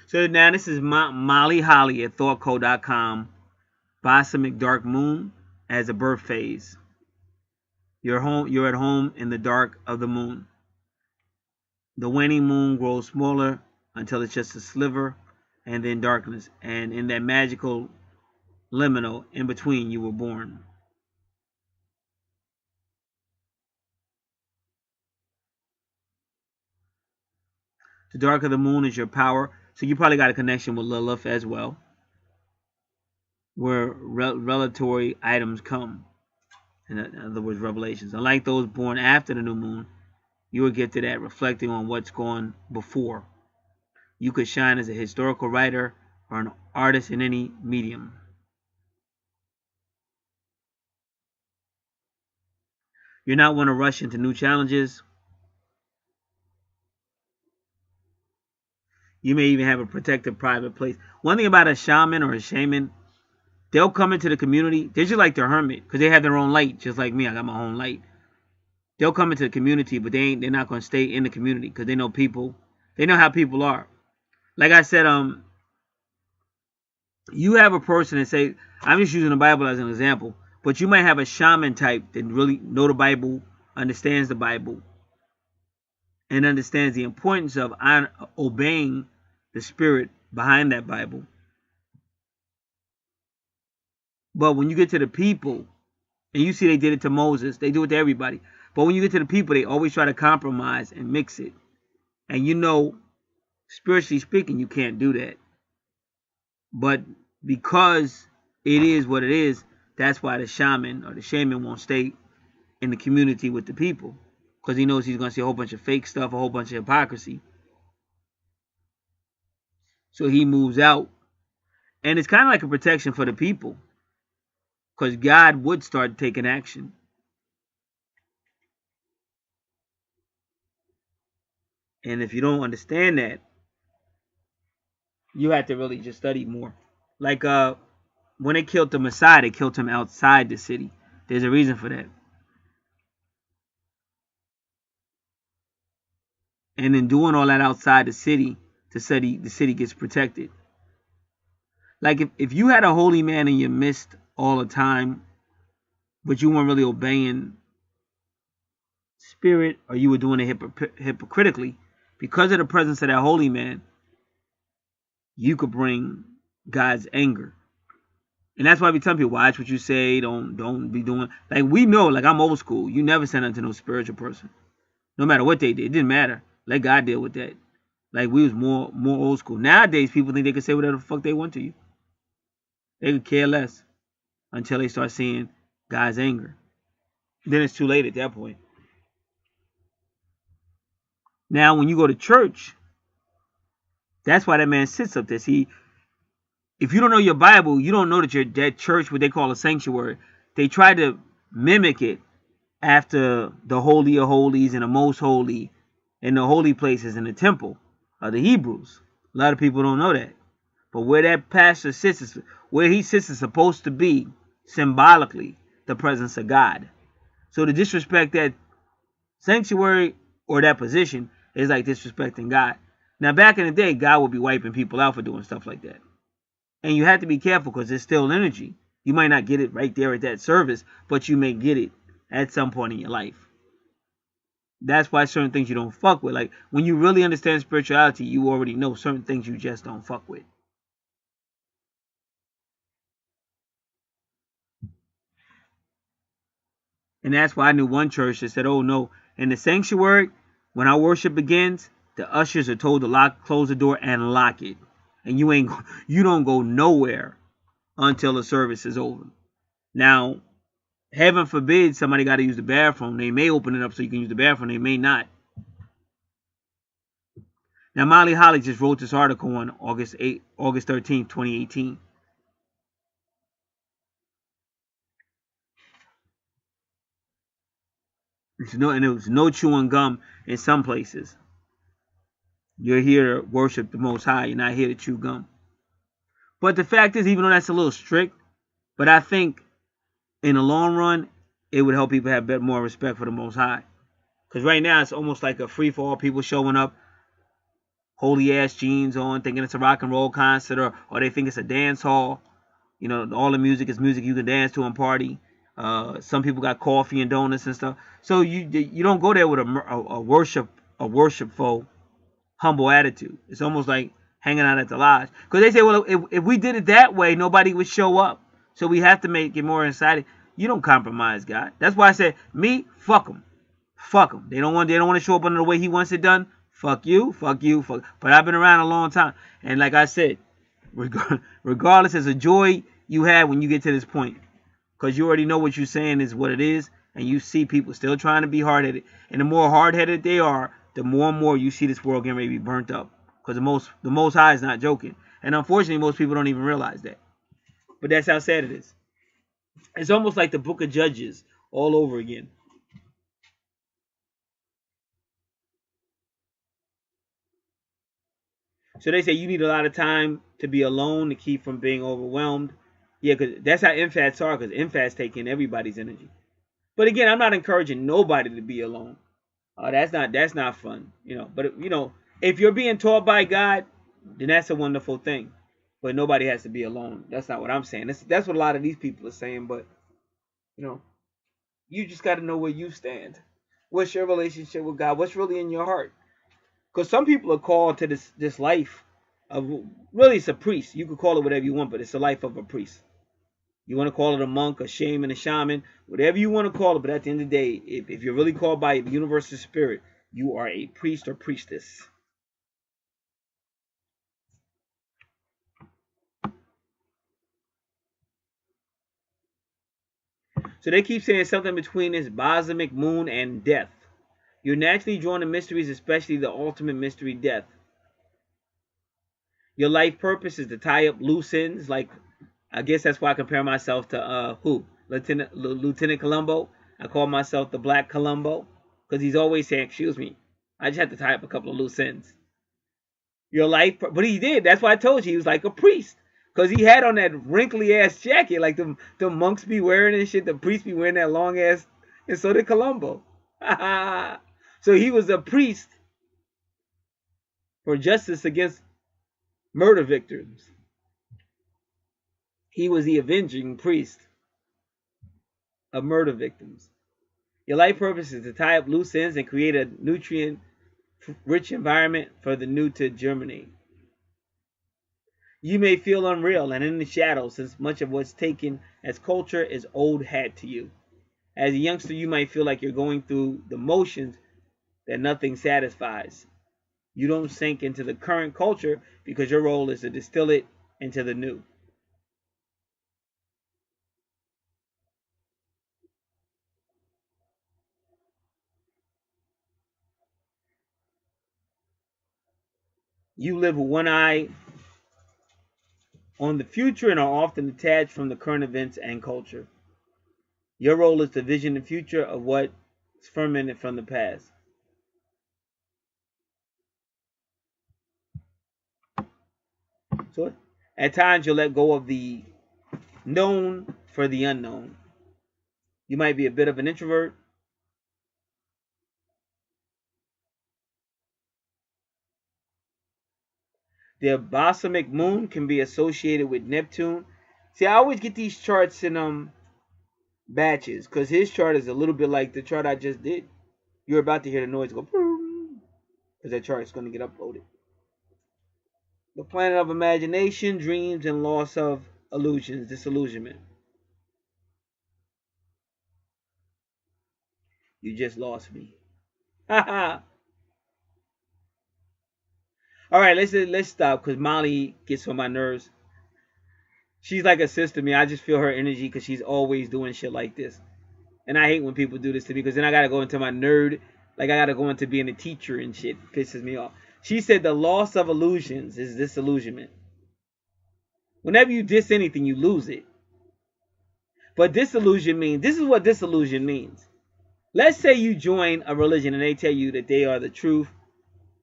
So now this is Molly Holly at thoughtco.com. Bosmic dark moon as a birth phase. You're at home in the dark of the moon. The waning moon grows smaller until it's just a sliver and then darkness. And in that magical liminal in between, you were born. The dark of the moon is your power. So you probably got a connection with Lilith as well, where revelatory items come. In other words, revelations. Unlike those born after the new moon, you are gifted at reflecting on what's gone before. You could shine as a historical writer or an artist in any medium. You're not one to rush into new challenges. You may even have a protected private place. One thing about a shaman or a shaman, they'll come into the community. They're just like the hermit because they have their own light, just like me. I got my own light. They'll come into the community, but they're not going to stay in the community because they know people. They know how people are. Like I said, you have a person and say, I'm just using the Bible as an example, but you might have a shaman type that really know the Bible, understands the Bible, and understands the importance of obeying the spirit behind that Bible. But when you get to the people, and you see they did it to Moses, they do it to everybody. But when you get to the people, they always try to compromise and mix it. And you know, spiritually speaking, you can't do that. But because it is what it is, that's why the shaman or the shaman won't stay in the community with the people. Because he knows he's going to see a whole bunch of fake stuff, a whole bunch of hypocrisy. So he moves out. And it's kind of like a protection for the people. Because God would start taking action. And if you don't understand that, you have to really just study more. Like when they killed the Messiah, they killed him outside the city. There's a reason for that. And in doing all that outside the city, the city gets protected. Like if you had a holy man in your midst all the time, but you weren't really obeying spirit, or you were doing it hypocritically, because of the presence of that holy man, you could bring God's anger. And that's why we tell people, watch what you say, don't be doing, like, we know, like, I'm old school. You never send unto no spiritual person. No matter what they did. It didn't matter. Let God deal with that. Like, we was more old school. Nowadays people think they can say whatever the fuck they want to you. They could care less until they start seeing God's anger. Then it's too late at that point. Now when you go to church, that's why that man sits up there. See, if you don't know your Bible, you don't know that church, what they call a sanctuary, they try to mimic it after the Holy of Holies and the Most Holy and the holy places in the temple of the Hebrews. A lot of people don't know that. But where that pastor sits, where he sits is supposed to be symbolically the presence of God. So to disrespect that sanctuary or that position is like disrespecting God. Now back in the day, God would be wiping people out for doing stuff like that. And you have to be careful because it's still energy. You might not get it right there at that service, but you may get it at some point in your life. That's why certain things you don't fuck with. Like when you really understand spirituality, you already know certain things you just don't fuck with. And that's why I knew one church that said, oh no, In the sanctuary, when our worship begins, the ushers are told to close the door and lock it. And you don't go nowhere until the service is over. Now, heaven forbid somebody got to use the bathroom. They may open it up so you can use the bathroom. They may not. Now, Molly Holly just wrote this article on August 13th, 2018. And it was no chewing gum in some places. You're here to worship the Most High. You're not here to chew gum. But the fact is, even though that's a little strict, but I think in the long run, it would help people have more respect for the Most High. Because right now, it's almost like a free-for-all. People showing up, holy-ass jeans on, thinking it's a rock and roll concert, or they think it's a dance hall. You know, all the music is music you can dance to and party. Some people got coffee and donuts and stuff. So you don't go there with a worshipful, humble attitude. It's almost like hanging out at the lodge. Because they say, well, if we did it that way, nobody would show up. So we have to make it more exciting. You don't compromise God. That's why I said, me, fuck them. Fuck them. They don't want to show up under the way he wants it done. Fuck you, fuck you, fuck. But I've been around a long time. And like I said, regardless, it's a joy you have when you get to this point. Because you already know what you're saying is what it is. And you see people still trying to be hard-headed. And the more hard-headed they are, the more and more you see this world getting ready to be burnt up. Because the Most High is not joking. And unfortunately, most people don't even realize that. But that's how sad it is. It's almost like the Book of Judges all over again. So they say you need a lot of time to be alone to keep from being overwhelmed. Yeah, because that's how empaths are, because empaths take in everybody's energy. But again, I'm not encouraging nobody to be alone. That's not fun, you know. But you know, if you're being taught by God, then that's a wonderful thing. But nobody has to be alone. That's not what I'm saying. That's what a lot of these people are saying. But you know, you just got to know where you stand. What's your relationship with God? What's really in your heart? Because some people are called to this life of, really it's a priest. You could call it whatever you want, but it's the life of a priest. You want to call it a monk, a shaman, a shaman, whatever you want to call it. But at the end of the day, if you're really called by the universal spirit, you are a priest or priestess. So they keep saying something between this bosmic moon and death. You're naturally drawn to mysteries, especially the ultimate mystery, death. Your life purpose is to tie up loose ends. Like, I guess that's why I compare myself to Lieutenant Columbo. I call myself the Black Columbo because he's always saying, "Excuse me, I just had to tie up a couple of loose ends." Your life, but he did. That's why I told you he was like a priest because he had on that wrinkly ass jacket like the monks be wearing and shit. The priests be wearing that long ass, and so did Columbo. So he was a priest for justice against murder victims. He was the avenging priest of murder victims. Your life purpose is to tie up loose ends and create a nutrient-rich environment for the new to germinate. You may feel unreal and in the shadows since much of what's taken as culture is old hat to you. As a youngster, you might feel like you're going through the motions that nothing satisfies. You don't sink into the current culture because your role is to distill it into the new. You live with one eye on the future and are often detached from the current events and culture. Your role is to vision the future of what's fermented from the past. So at times you'll let go of the known for the unknown. You might be a bit of an introvert. The balsamic moon can be associated with Neptune. See, I always get these charts in batches because his chart is a little bit like the chart I just did. You're about to hear the noise go because that chart is going to get uploaded. The planet of imagination, dreams, and loss of illusions, disillusionment. You just lost me. All right, let's stop because Molly gets on my nerves. She's like a sister to me. I just feel her energy because she's always doing shit like this. And I hate when people do this to me because then I gotta go into my nerd, like I gotta go into being a teacher and shit. Pisses me off. She said the loss of illusions is disillusionment. Whenever you diss anything, you lose it. But disillusion means, this is what disillusion means. Let's say you join a religion and they tell you that they are the truth.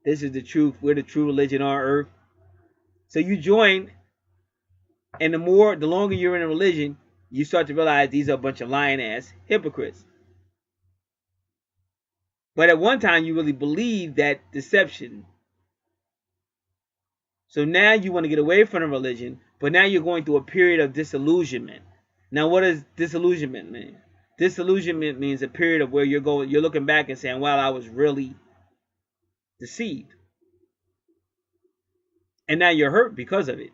This is the truth. We're the true religion on earth. So you join, and the longer you're in a religion, you start to realize these are a bunch of lying ass hypocrites. But at one time, you really believed that deception. So now you want to get away from the religion, but now you're going through a period of disillusionment. Now, what does disillusionment mean? Disillusionment means a period of where you're looking back and saying, "Wow, I was really deceived," and now you're hurt because of it.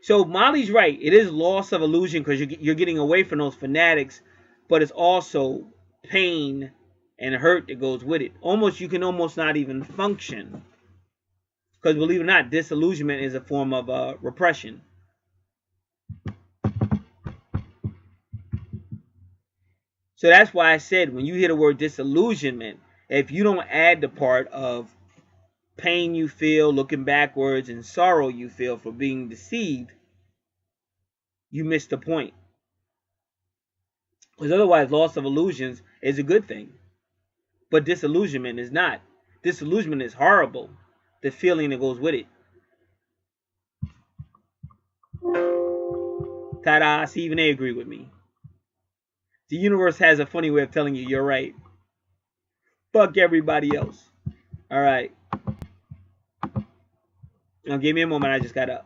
So Molly's right. It is loss of illusion because you're getting away from those fanatics, but it's also pain and hurt that goes with it. You can almost not even function because, believe it or not, disillusionment is a form of repression. So that's why I said when you hear the word disillusionment, if you don't add the part of pain you feel looking backwards and sorrow you feel for being deceived, you miss the point. Because otherwise, loss of illusions is a good thing. But disillusionment is not. Disillusionment is horrible. The feeling that goes with it. Ta-da, see, even they agree with me. The universe has a funny way of telling you you're right. Fuck everybody else. Alright. Now give me a moment. I just gotta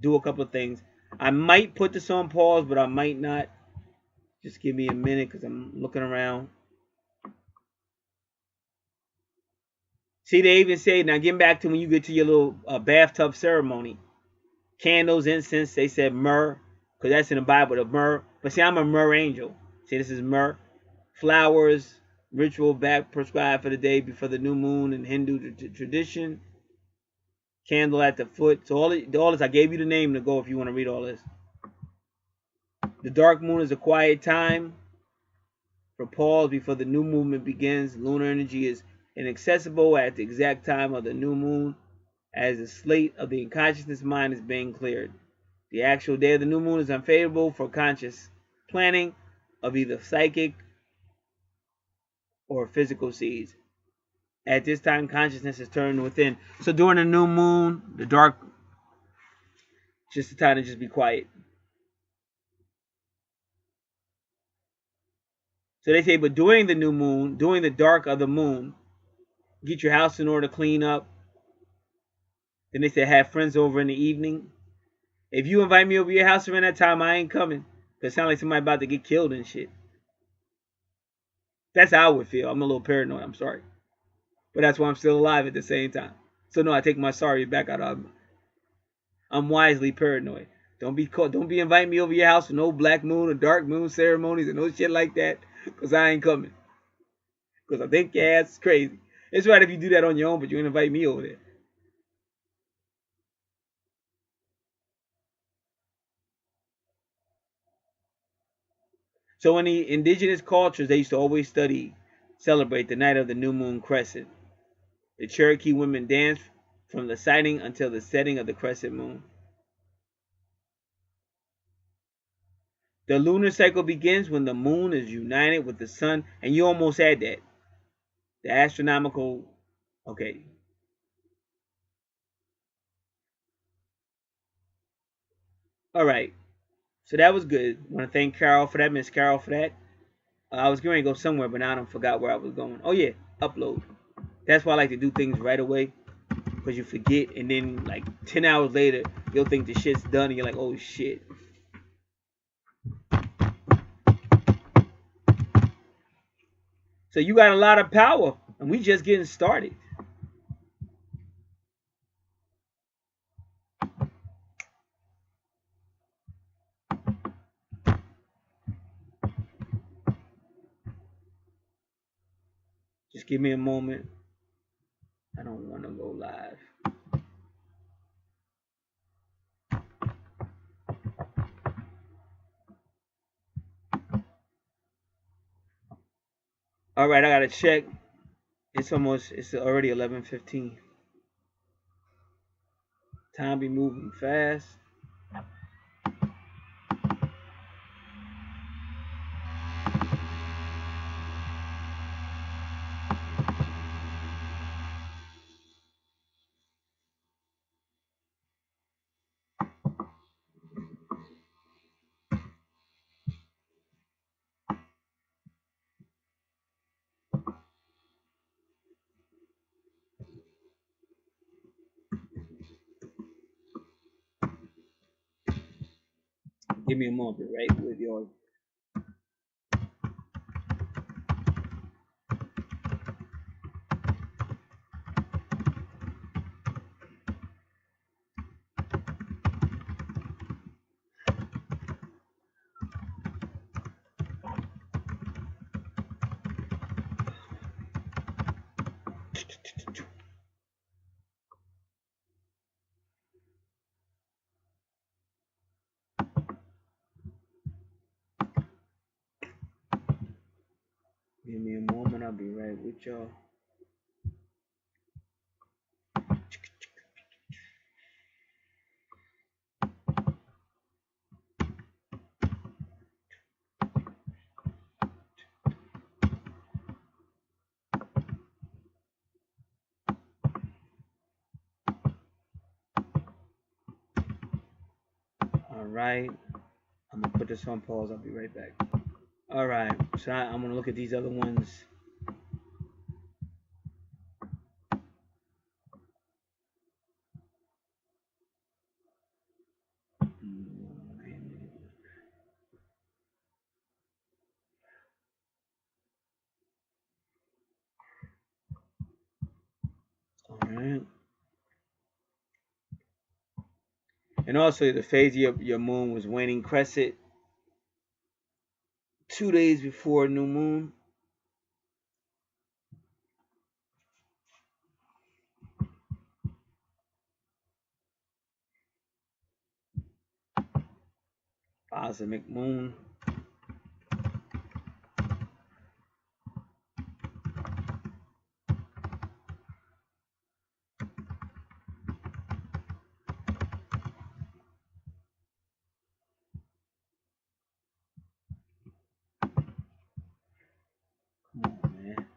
do a couple of things. I might put this on pause, but I might not. Just give me a minute because I'm looking around. See, they even say, now getting back to when you get to your little bathtub ceremony. Candles, incense, they said myrrh, because that's in the Bible, the myrrh. But see, I'm a myrrh angel. See, this is myrrh. Flowers, ritual back prescribed for the day before the new moon in Hindu tradition. Candle at the foot. So all this, I gave you the name to go if you want to read all this. The dark moon is a quiet time for pause before the new movement begins. Lunar energy is inaccessible at the exact time of the new moon, as the slate of the unconscious mind is being cleared. The actual day of the new moon is unfavorable for conscious planning of either psychic or physical seeds. At this time, consciousness is turned within. So during the new moon, the dark, just the time to just be quiet. So they say, but during the new moon, during the dark of the moon, get your house in order, clean up. Then they say, have friends over in the evening. If you invite me over your house around that time, I ain't coming. Because it sounds like somebody about to get killed and shit. That's how I would feel. I'm a little paranoid. I'm sorry. But that's why I'm still alive at the same time. So no, I take my sorry back out of. I'm wisely paranoid. Don't be inviting me over your house for no black moon or dark moon ceremonies and no shit like that. Because I ain't coming. Because I think your ass is crazy. It's right if you do that on your own, but you ain't invite me over there. So in the indigenous cultures, they used to always celebrate the night of the new moon crescent. The Cherokee women dance from the sighting until the setting of the crescent moon. The lunar cycle begins when the moon is united with the sun, and you almost had that. The astronomical, okay. All right. So that was good. I want to thank Carol for that, Miss Carol for that. I was going to go somewhere, but now I forgot where I was going. Oh yeah, upload. That's why I like to do things right away, because you forget, and then like 10 hours later, you'll think the shit's done, and you're like, oh shit. So you got a lot of power, and we just getting started. Just give me a moment. I don't want to go live. All right, I gotta check. It's already 11:15. Time be moving fast. Give me a moment, right, with y'all. Give me a moment, I'll be right with y'all. All right, I'm gonna put this on pause. I'll be right back. All right, so I'm gonna look at these other ones. All right. And also, the phase of your moon was waning crescent 2 days before new moon. Cosmic moon. Come on, man.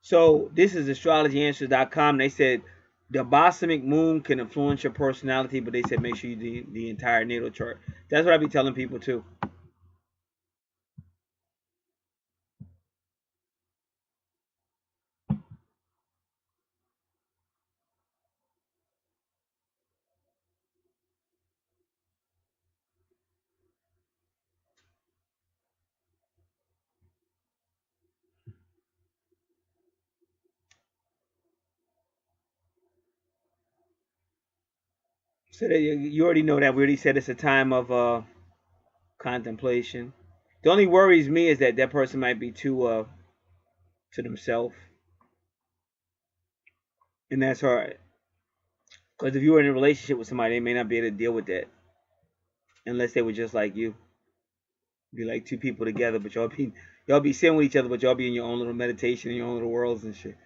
So this is astrologyanswers.com. They said the balsamic moon can influence your personality, but they said make sure you do the entire natal chart. That's what I be telling people too. So you already know that. We already said it's a time of contemplation. The only worries me is that that person might be too to themselves, and that's hard. Because if you were in a relationship with somebody, they may not be able to deal with that unless they were just like you. Be like two people together, but y'all be sitting with each other, but y'all be in your own little meditation, in your own little worlds and shit.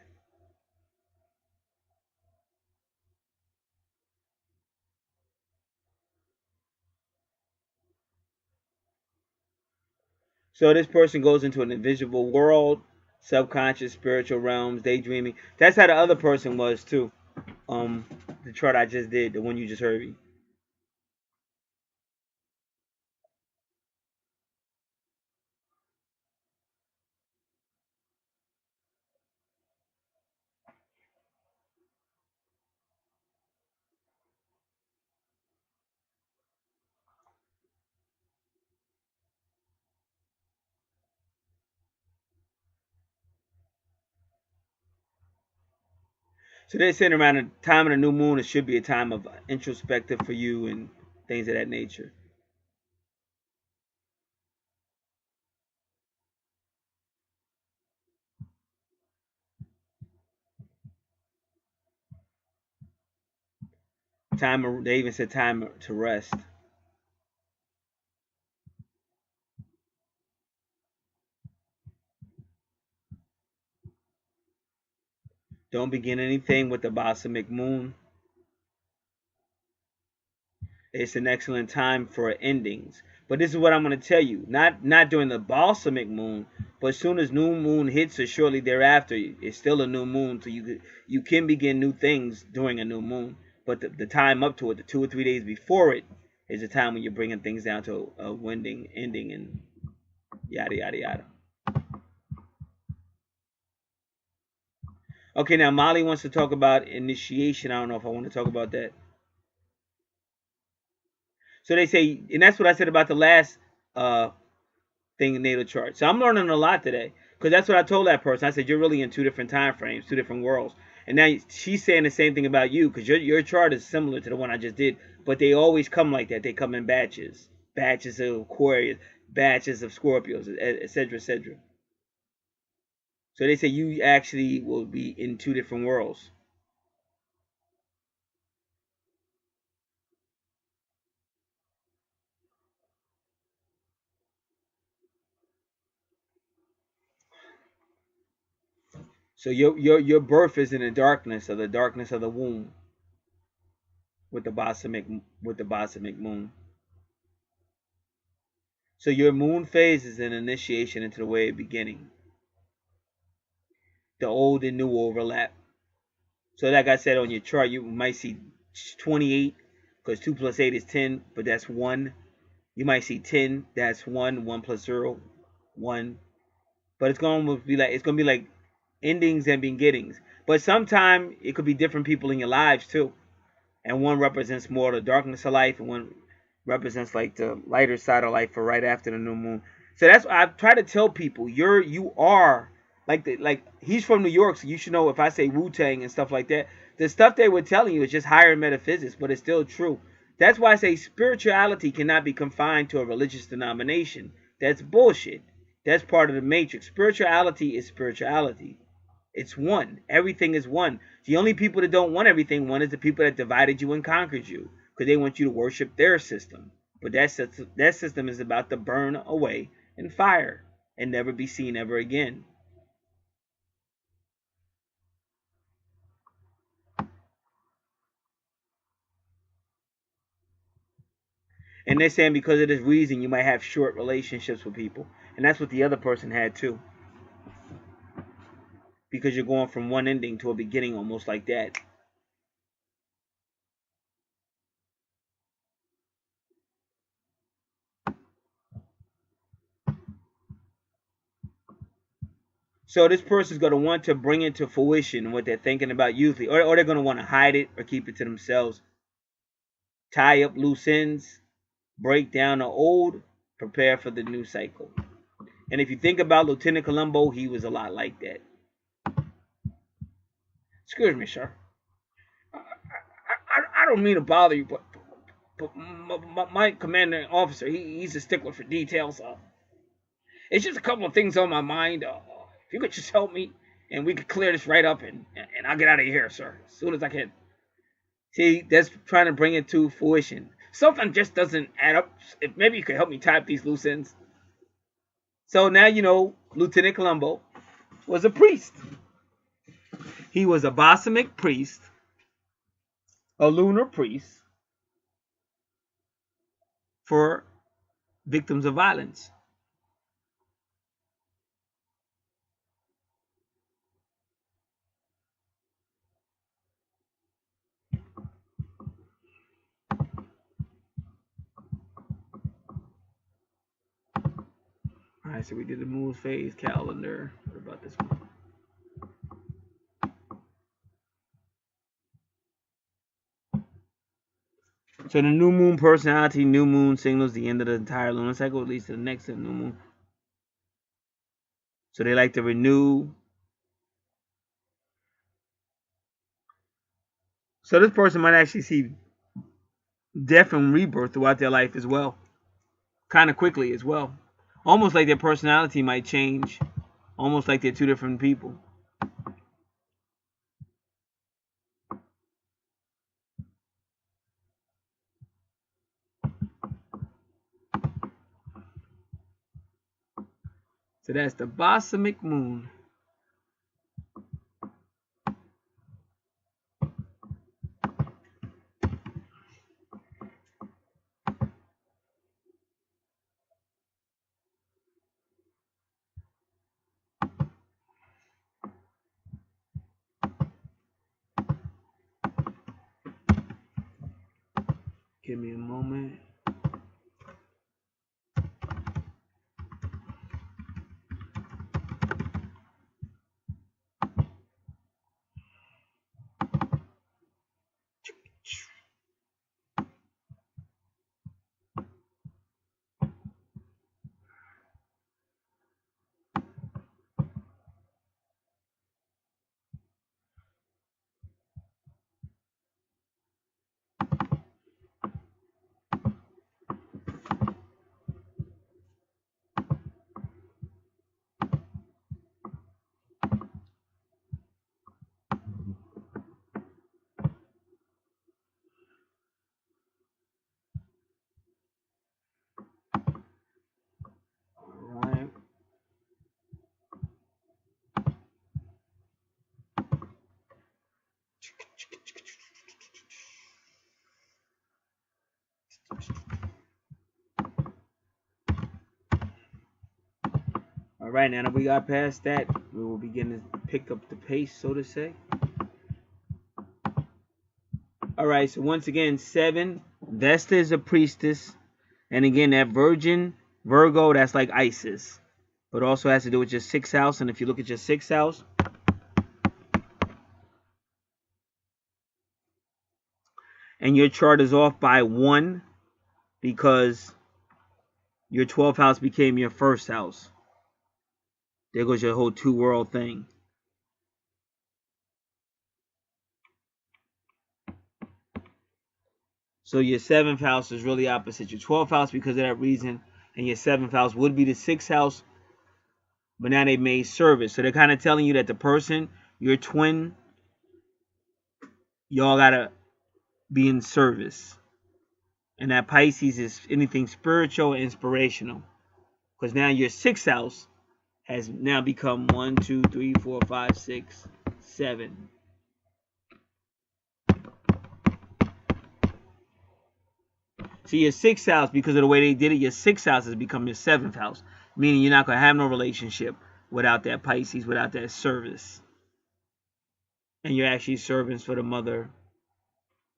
So this person goes into an invisible world, subconscious, spiritual realms, daydreaming. That's how the other person was too. Um, the chart I just did, the one you just heard me. So they're saying around the time of the new moon, it should be a time of introspective for you and things of that nature. They even said time to rest. Don't begin anything with the balsamic moon. It's an excellent time for endings. But this is what I'm going to tell you. Not during the balsamic moon, but as soon as new moon hits or shortly thereafter, it's still a new moon. So you can begin new things during a new moon. But the time up to it, the 2 or 3 days before it, is the time when you're bringing things down to a ending, and yada, yada, yada. Okay, now Molly wants to talk about initiation. I don't know if I want to talk about that. So they say, and that's what I said about the last thing in natal chart. So I'm learning a lot today, because that's what I told that person. I said, you're really in 2 different time frames, 2 different worlds. And now she's saying the same thing about you, because your chart is similar to the one I just did, but they always come like that. They come in batches, batches of Aquarius, batches of Scorpios, etc., etc. So they say you actually will be in 2 different worlds. So your birth is in the darkness of the womb with the balsamic moon. So your moon phase is an initiation into the way of beginning. The old and new overlap. So like I said on your chart, you might see 28, because 2 plus 8 is 10, but that's 1. You might see 10, that's 1. 1 plus 0, 1. But it's gonna be like endings and beginnings. But sometimes it could be different people in your lives too. And one represents more the darkness of life, and one represents like the lighter side of life for right after the new moon. So that's I try to tell people, you are like he's from New York, so you should know if I say Wu-Tang and stuff like that, the stuff they were telling you is just higher metaphysics, but it's still true. That's why I say spirituality cannot be confined to a religious denomination. That's bullshit. That's part of the matrix. Spirituality is spirituality. It's one. Everything is one. The only people that don't want everything one is the people that divided you and conquered you, because they want you to worship their system. But that system is about to burn away in fire and never be seen ever again. And they're saying because of this reason, you might have short relationships with people. And that's what the other person had too. Because you're going from one ending to a beginning almost like that. So this person's going to want to bring into fruition what they're thinking about usually. Or they're going to want to hide it or keep it to themselves. Tie up loose ends. Break down the old. Prepare for the new cycle. And if you think about Lieutenant Columbo, he was a lot like that. Excuse me, sir. I don't mean to bother you, but my commanding officer, he's a stickler for details. It's just a couple of things on my mind. If you could just help me, and we could clear this right up, and I'll get out of here, sir, as soon as I can. See, that's trying to bring it to fruition. Something just doesn't add up. If maybe you could help me tie up these loose ends. So now you know Lieutenant Columbo was a priest. He was a balsamic priest, a lunar priest for victims of violence. All right, so we did the moon phase calendar. What about this one? So the new moon personality, new moon signals the end of the entire lunar cycle, at least to the next new moon. So they like to renew. So this person might actually see death and rebirth throughout their life as well, kind of quickly as well. Almost like their personality might change, almost like they're two different people. So that's the balsamic moon. Give me a moment. All right, now that we got past that, we will begin to pick up the pace, so to say. All right, so once again, 7, Vesta is a priestess. And again, that Virgin, Virgo, that's like Isis. But also has to do with your 6th house. And if you look at your 6th house, and your chart is off by 1 because your 12th house became your 1st house. There goes your whole 2-world thing. So your 7th house is really opposite your 12th house because of that reason. And your 7th house would be the 6th house. But now they made service. So they're kind of telling you that the person, your twin, y'all got to be in service. And that Pisces is anything spiritual and inspirational. Because now your 6th house has now become 1, 2, 3, 4, 5, 6, 7. See, your 6th house, because of the way they did it, your 6th house has become your 7th house. Meaning you're not going to have no relationship without that Pisces, without that service. And you're actually servants for the mother,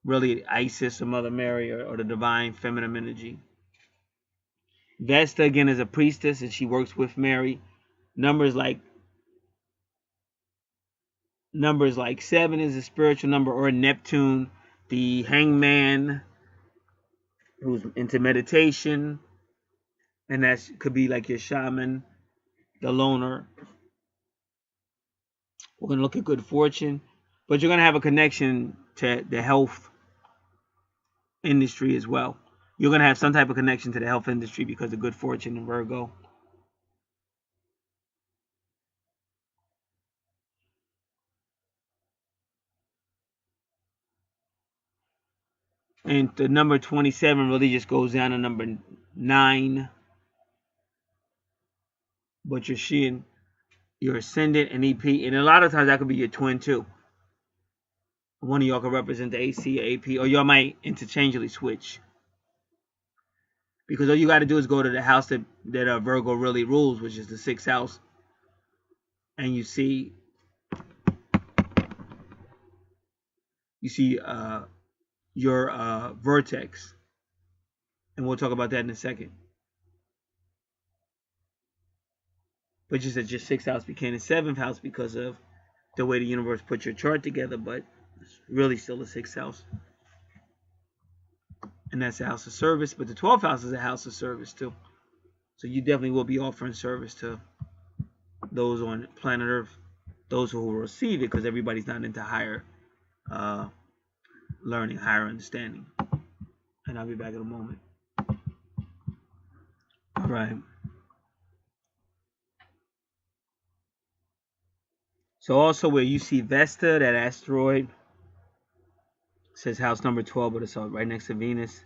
really Isis or Mother Mary or the divine feminine energy. Vesta, again, is a priestess and she works with Mary. Numbers like 7 is a spiritual number, or Neptune, the hangman, who's into meditation, and that could be like your shaman, the loner. We're going to look at good fortune, but you're going to have a connection to the health industry as well. You're going to have some type of connection to the health industry because of good fortune in Virgo. And the number 27 really just goes down to number 9. But you're seeing your ascendant and EP. And a lot of times that could be your twin too. One of y'all could represent the AC or AP. Or y'all might interchangeably switch. Because all you got to do is go to the house that Virgo really rules, which is the 6th house. And you see your vertex. And we'll talk about that in a second. But just that your 6th house became the 7th house because of the way the universe put your chart together. But it's really still the 6th house. And that's a house of service. But the 12th house is a house of service too. So you definitely will be offering service to those on planet Earth. Those who will receive it, because everybody's not into higher learning, higher understanding. And I'll be back in a moment. All right. So also where you see Vesta, that asteroid, says house number 12, but it's right next to Venus.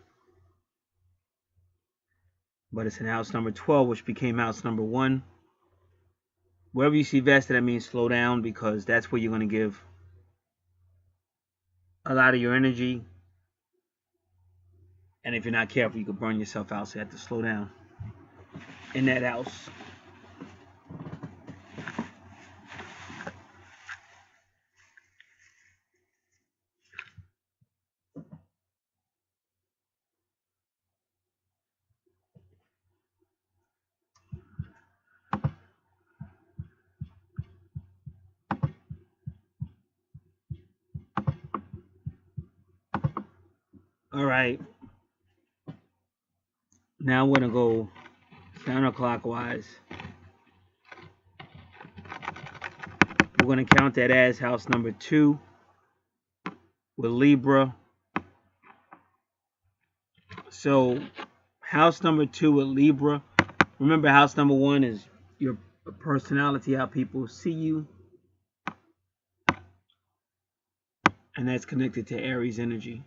But it's in house number 12, which became house number 1. Wherever you see Vesta, that means slow down, because that's where you're going to give a lot of your energy. And if you're not careful, you could burn yourself out, so you have to slow down in that house. All right. Now we're going to go counterclockwise. We're going to count that as house number 2 with Libra. So house number 2 with Libra. Remember, house number 1 is your personality, how people see you. And that's connected to Aries energy.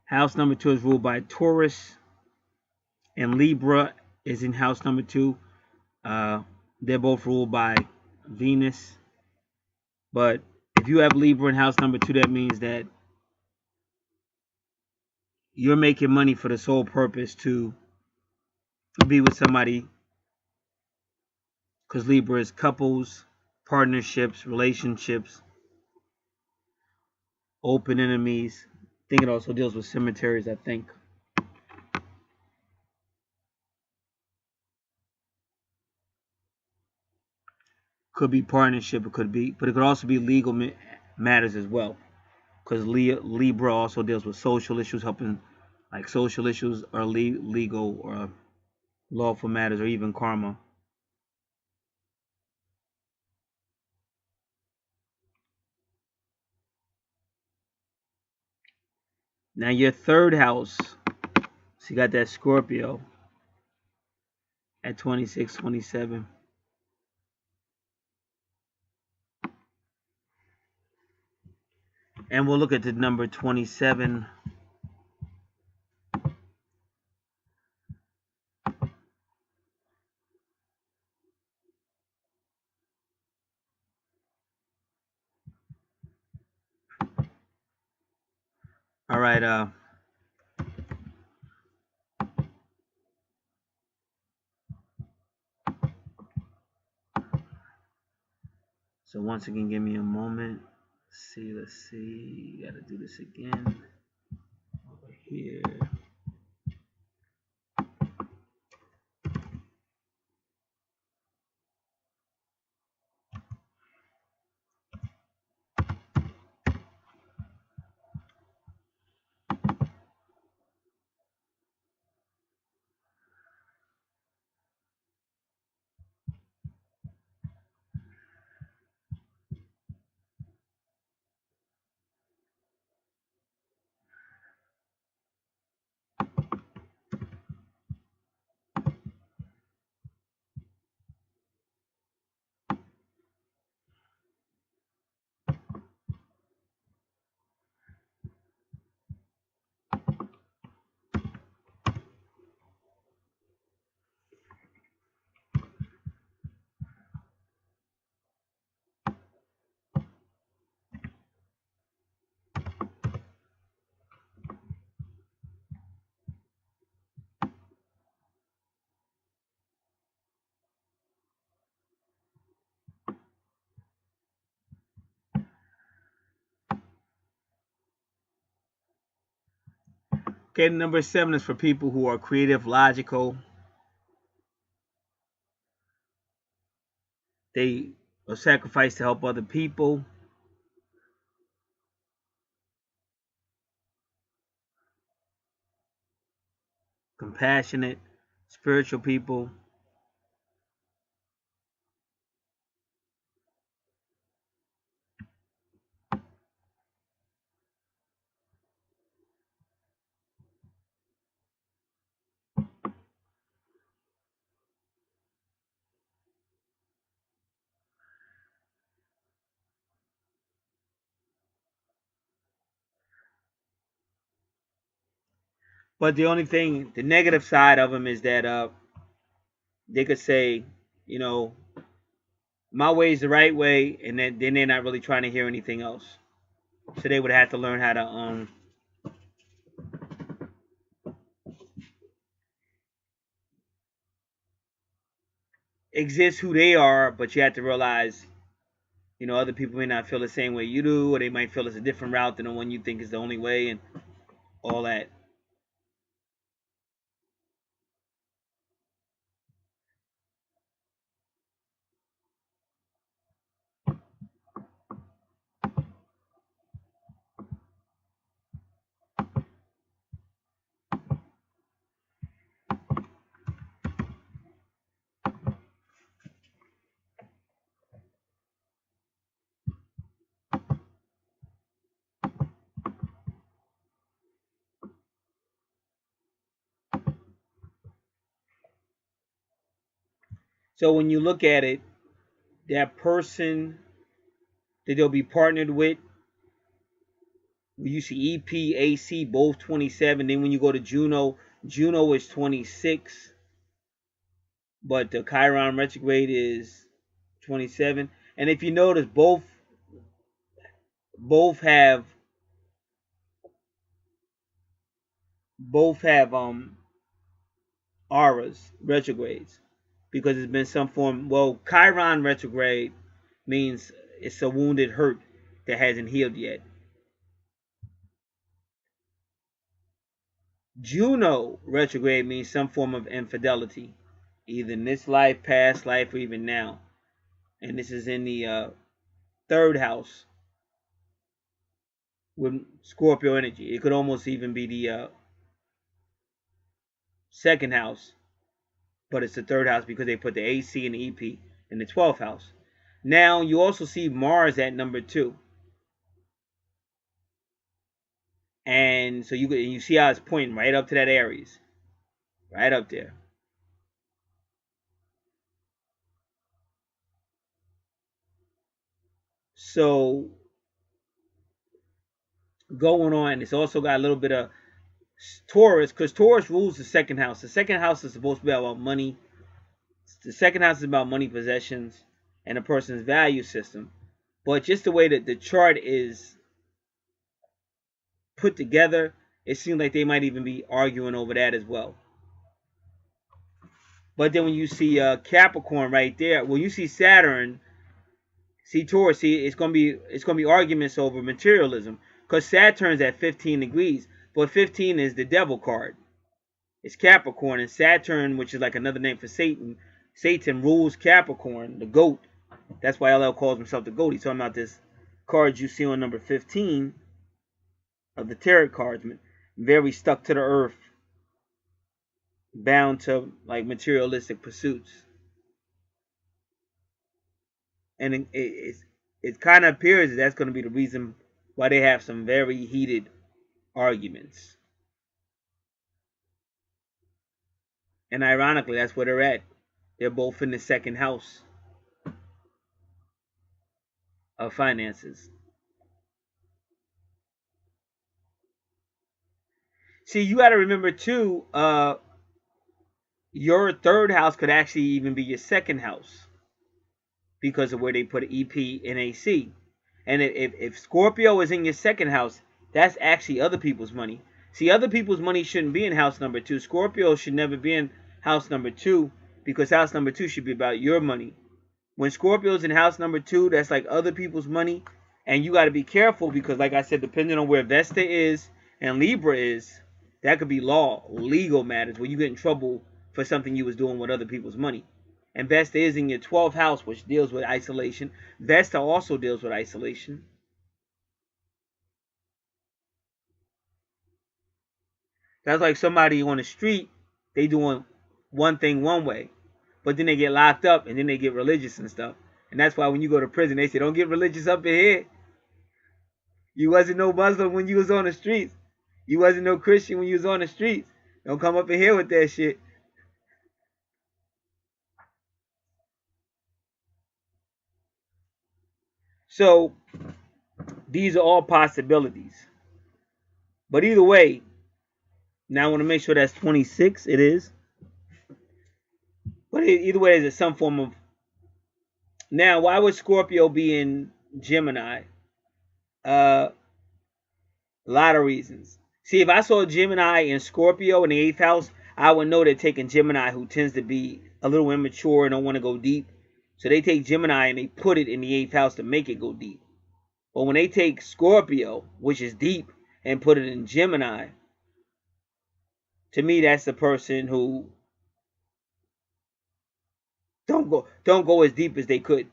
House number 2 is ruled by Taurus. And Libra is in house number 2. They're both ruled by Venus. But if you have Libra in house number 2, that means that you're making money for the sole purpose to be with somebody. Because Libra is couples, partnerships, relationships, open enemies. I think it also deals with cemeteries, I think. Could be partnership, but it could also be legal matters as well. Because Libra also deals with social issues, helping, like social issues or legal or lawful matters, or even karma. Now your third house, so you got that Scorpio at 26, 27. And we'll look at the number 27. All right, so once again, give me a moment. Let's see. Gotta do this again. Over here. Okay, number 7 is for people who are creative, logical. They are sacrificed to help other people. Compassionate, spiritual people. But the only thing, the negative side of them is that they could say, you know, my way is the right way, and then they're not really trying to hear anything else. So they would have to learn how to exist who they are, but you have to realize, you know, other people may not feel the same way you do, or they might feel it's a different route than the one you think is the only way, and all that. So when you look at it, that person that they'll be partnered with, you see EP, AC, both 27. Then when you go to Juno, Juno is 26, but the Chiron retrograde is 27. And if you notice, both have both have auras retrogrades, because it's been some form. Well, Chiron retrograde means it's a wounded hurt that hasn't healed yet. Juno retrograde means some form of infidelity, either in this life, past life, or even now. And this is in the third house with Scorpio energy. It could almost even be the second house, but it's the third house because they put the AC and the EP in the 12th house. Now you also see Mars at number 2. And so you see how it's pointing right up to that Aries. Right up there. So going on, it's also got a little bit of Taurus, because Taurus rules the second house. The second house is supposed to be about money. The second house is about money, possessions, and a person's value system. But just the way that the chart is put together, it seems like they might even be arguing over that as well. But then when you see Capricorn right there, when you see Saturn, see Taurus, see it's gonna be arguments over materialism, because Saturn's at 15 degrees, but 15 is the devil card. It's Capricorn, and Saturn, which is like another name for Satan. Satan rules Capricorn, the goat. That's why LL calls himself the goat. He's talking about this card you see on number 15 of the tarot cards, very stuck to the earth, bound to like materialistic pursuits. And it kind of appears that that's going to be the reason why they have some very heated arguments. And ironically, that's where they're at. They're both in the second house of finances. See, you got to remember too, your third house could actually even be your second house because of where they put EP and AC. And if Scorpio is in your second house, that's actually other people's money. See, other people's money shouldn't be in house number 2. Scorpio should never be in house number 2, because house number 2 should be about your money. When Scorpio's in house number 2, that's like other people's money. And you got to be careful, because like I said, depending on where Vesta is and Libra is, that could be law, legal matters, where you get in trouble for something you was doing with other people's money. And Vesta is in your 12th house, which deals with isolation. Vesta also deals with isolation. That's like somebody on the street, they doing one thing one way, but then they get locked up and then they get religious and stuff. And that's why when you go to prison, they say, don't get religious up in here. You wasn't no Muslim when you was on the streets. You wasn't no Christian when you was on the streets. Don't come up in here with that shit. So these are all possibilities. But either way, Now I want to make sure that's 26. It is. But either way, there's some form of. Now, why would Scorpio be in Gemini? A lot of reasons. See, if I saw Gemini and Scorpio in the 8th house, I would know they're taking Gemini, who tends to be a little immature and don't want to go deep. So they take Gemini and they put it in the 8th house to make it go deep. But when they take Scorpio, which is deep, and put it in Gemini, to me, that's the person who don't go as deep as they could.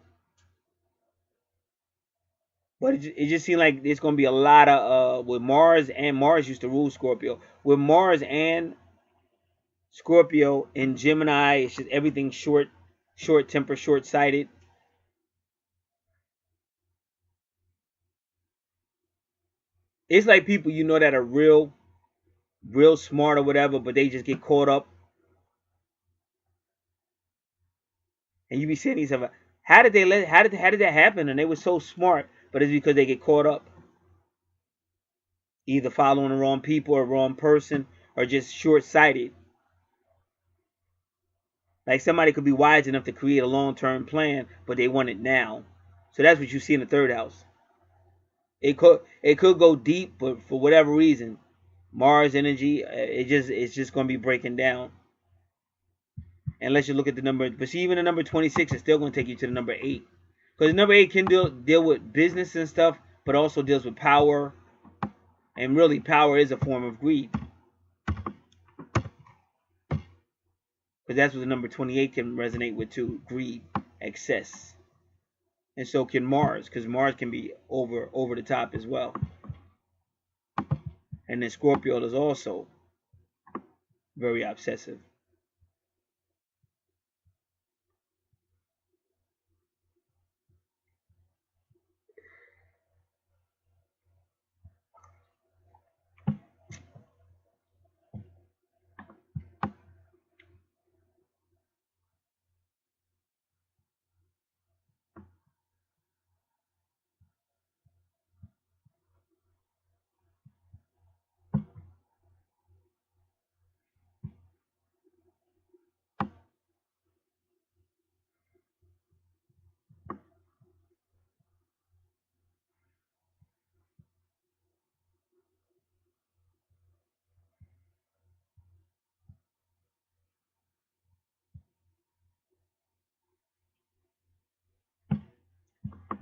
But it just seemed like there's going to be a lot of with Mars, and Mars used to rule Scorpio. With Mars and Scorpio in Gemini, it's just everything short temper, short sighted. It's like people you know that are real smart or whatever, but they just get caught up, and you be saying to yourself, how did that happen? And they were so smart, but it's because they get caught up, either following the wrong people or wrong person, or just short sighted. Like somebody could be wise enough to create a long-term plan, but they want it now. So that's what you see in the 3rd house. It could go deep, but for whatever reason, Mars energy, it's just going to be breaking down. Unless you look at the number, but see, even the number 26 is still going to take you to the number 8, because number 8 can deal with business and stuff, but also deals with power, and really power is a form of greed, because that's what the number 28 can resonate with too: greed, excess. And so can Mars, because Mars can be over the top as well. And then Scorpio is also very obsessive.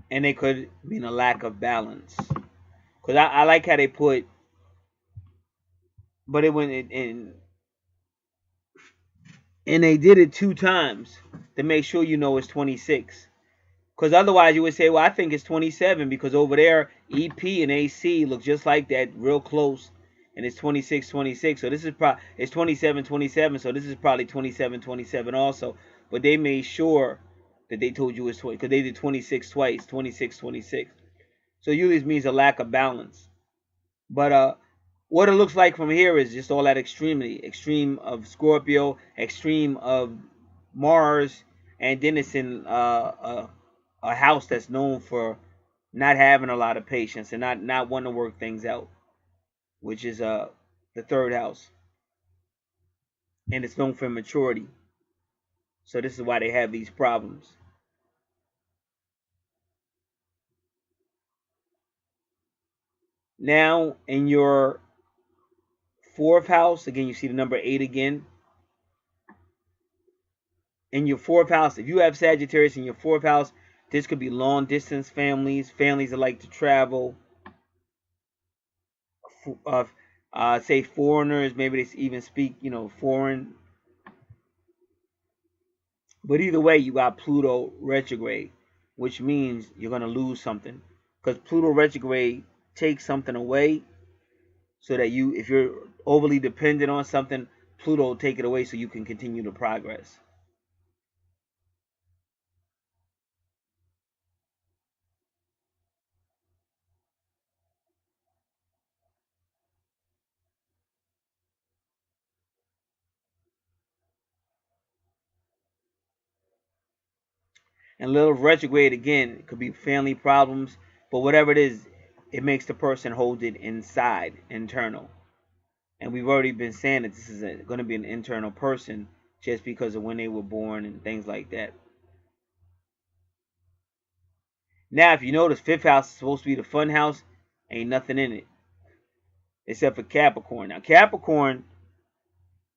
And they could mean a lack of balance. Because I like how they put, but it went in, and they did it 2 times to make sure you know it's 26. Because otherwise you would say, well, I think it's 27, because over there EP and AC look just like that, real close, and it's 26, 26. So this is probably, it's 27, 27. So this is probably 27, 27 also. But they made sure that they told you it's 20, because they did 26 twice, 26, 26. So usually it means a lack of balance. But what it looks like from here is just all that extreme of Scorpio, extreme of Mars, and then it's in a house that's known for not having a lot of patience and not wanting to work things out, which is the 3rd house, and it's known for maturity. So this is why they have these problems. Now in your 4th house, again you see the number 8 again. In your 4th house, if you have Sagittarius in your 4th house, this could be long distance families that like to travel, say foreigners, maybe they even speak foreign. But either way, you got Pluto retrograde, which means you're going to lose something, because Pluto retrograde takes something away, so that if you're overly dependent on something, Pluto will take it away so you can continue to progress. And little retrograde again, it could be family problems, but whatever it is, it makes the person hold it inside, internal. And we've already been saying that this is going to be an internal person just because of when they were born and things like that. Now, if you notice, fifth house is supposed to be the fun house. Ain't nothing in it except for Capricorn. Now, Capricorn,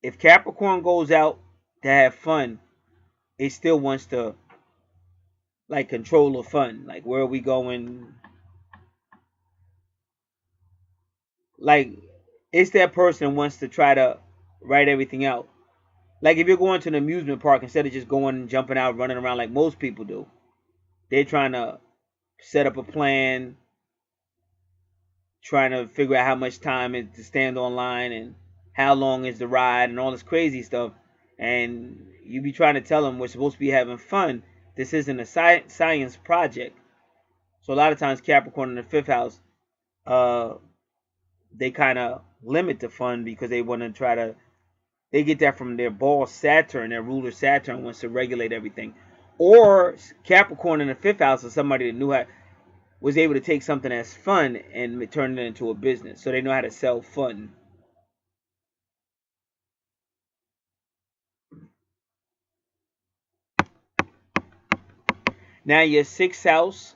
if Capricorn goes out to have fun, it still wants to like control the fun. Like, where are we going? Like, it's that person who wants to try to write everything out. Like, if you're going to an amusement park, instead of just going and jumping out, running around like most people do, they're trying to set up a plan, trying to figure out how much time is to stand online and how long is the ride and all this crazy stuff. And you be trying to tell them we're supposed to be having fun. This isn't a science project. So a lot of times Capricorn in the fifth house, they kind of limit the fun because they want to try to. They get that from their boss Saturn. Their ruler Saturn wants to regulate everything. Or Capricorn in the fifth house is somebody that knew how, was able to take something that's fun and turn it into a business. So they know how to sell fun. Now your sixth house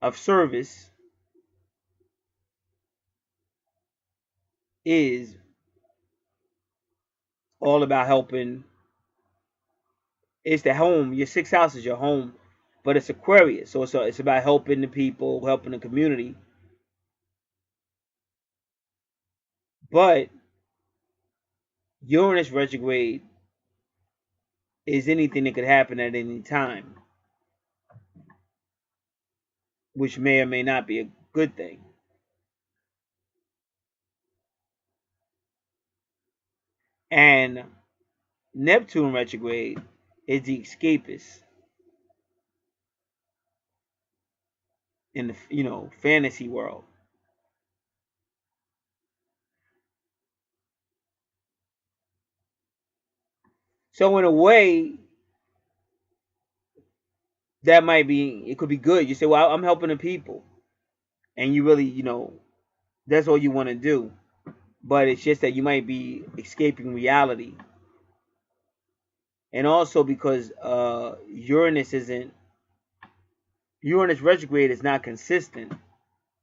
of service is all about helping. It's the home. Your sixth house is your home, but it's Aquarius. So it's about helping the people, helping the community. But Uranus retrograde is anything that could happen at any time, which may or may not be a good thing. And Neptune retrograde is the escapist in the fantasy world. So in a way, that might be, it could be good. You say, well, I'm helping the people, and you really, that's all you want to do. But it's just that you might be escaping reality, and also because Uranus retrograde is not consistent.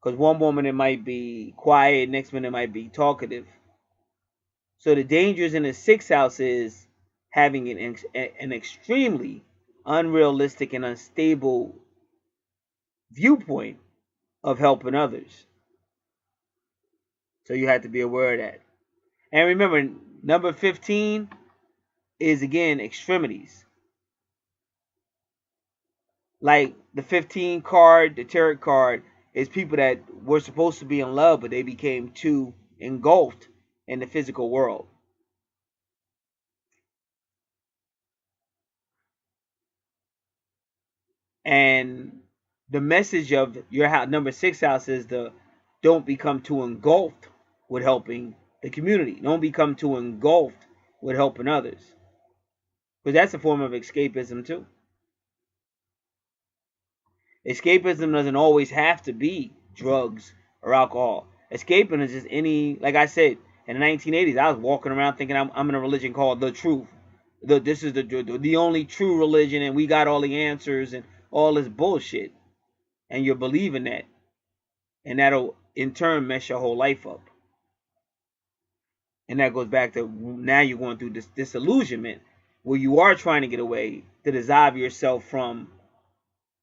Because one moment it might be quiet, next minute it might be talkative. So the dangers in the sixth house is having an extremely unrealistic and unstable viewpoint of helping others. So you have to be aware of that. And remember, number 15 is again extremities. Like the 15 card, the tarot card, is people that were supposed to be in love, but they became too engulfed in the physical world. And the message of your house, number 6 house, is the don't become too engulfed with helping the community. Don't become too engulfed with helping others. Because that's a form of escapism too. Escapism doesn't always have to be drugs or alcohol. Escaping is just any, like I said, in the 1980s, I was walking around thinking I'm in a religion called the truth. This is the only true religion, and we got all the answers and all this bullshit. And you're believing that. And that'll, in turn, mess your whole life up. And that goes back to now you're going through this disillusionment where you are trying to get away to dissolve yourself from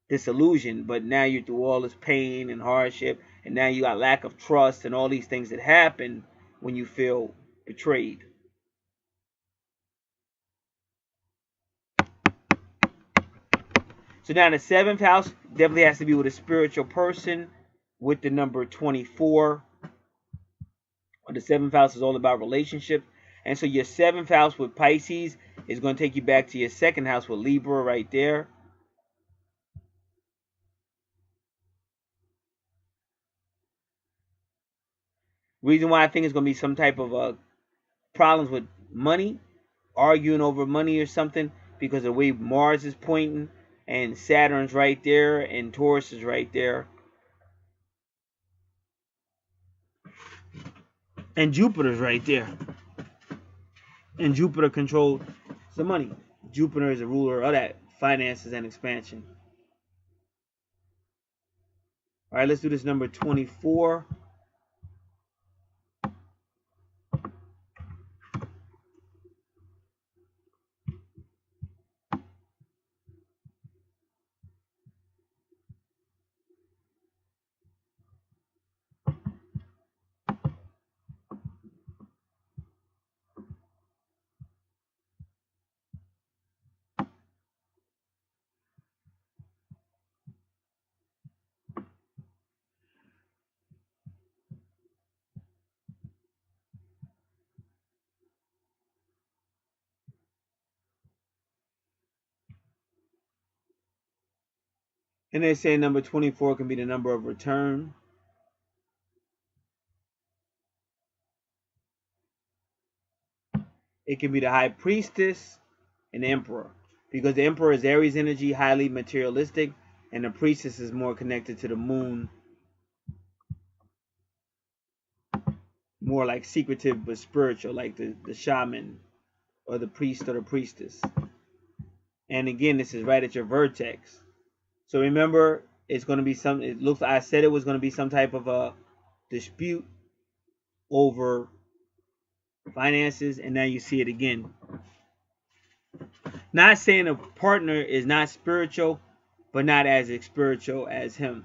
disillusion, but now you're through all this pain and hardship, and now you got lack of trust and all these things that happen when you feel betrayed. So now the seventh house definitely has to be with a spiritual person with the number 24. The seventh house is all about relationships. And so your seventh house with Pisces is going to take you back to your second house with Libra right there. Reason why I think it's going to be some type of problems with money, arguing over money or something, because of the way Mars is pointing and Saturn's right there and Taurus is right there. And Jupiter's right there. And Jupiter controlled the money. Jupiter is a ruler of that finances and expansion. All right, let's do this number 24. And they say number 24 can be the number of return. It can be the high priestess and the emperor. Because the emperor is Aries energy, highly materialistic, and the priestess is more connected to the moon, more like secretive but spiritual, like the shaman or the priest or the priestess. And again, this is right at your vertex. So remember, it's going to be some, it looks, I said it was going to be some type of a dispute over finances, and now you see it again. Not saying a partner is not spiritual, but not as spiritual as him.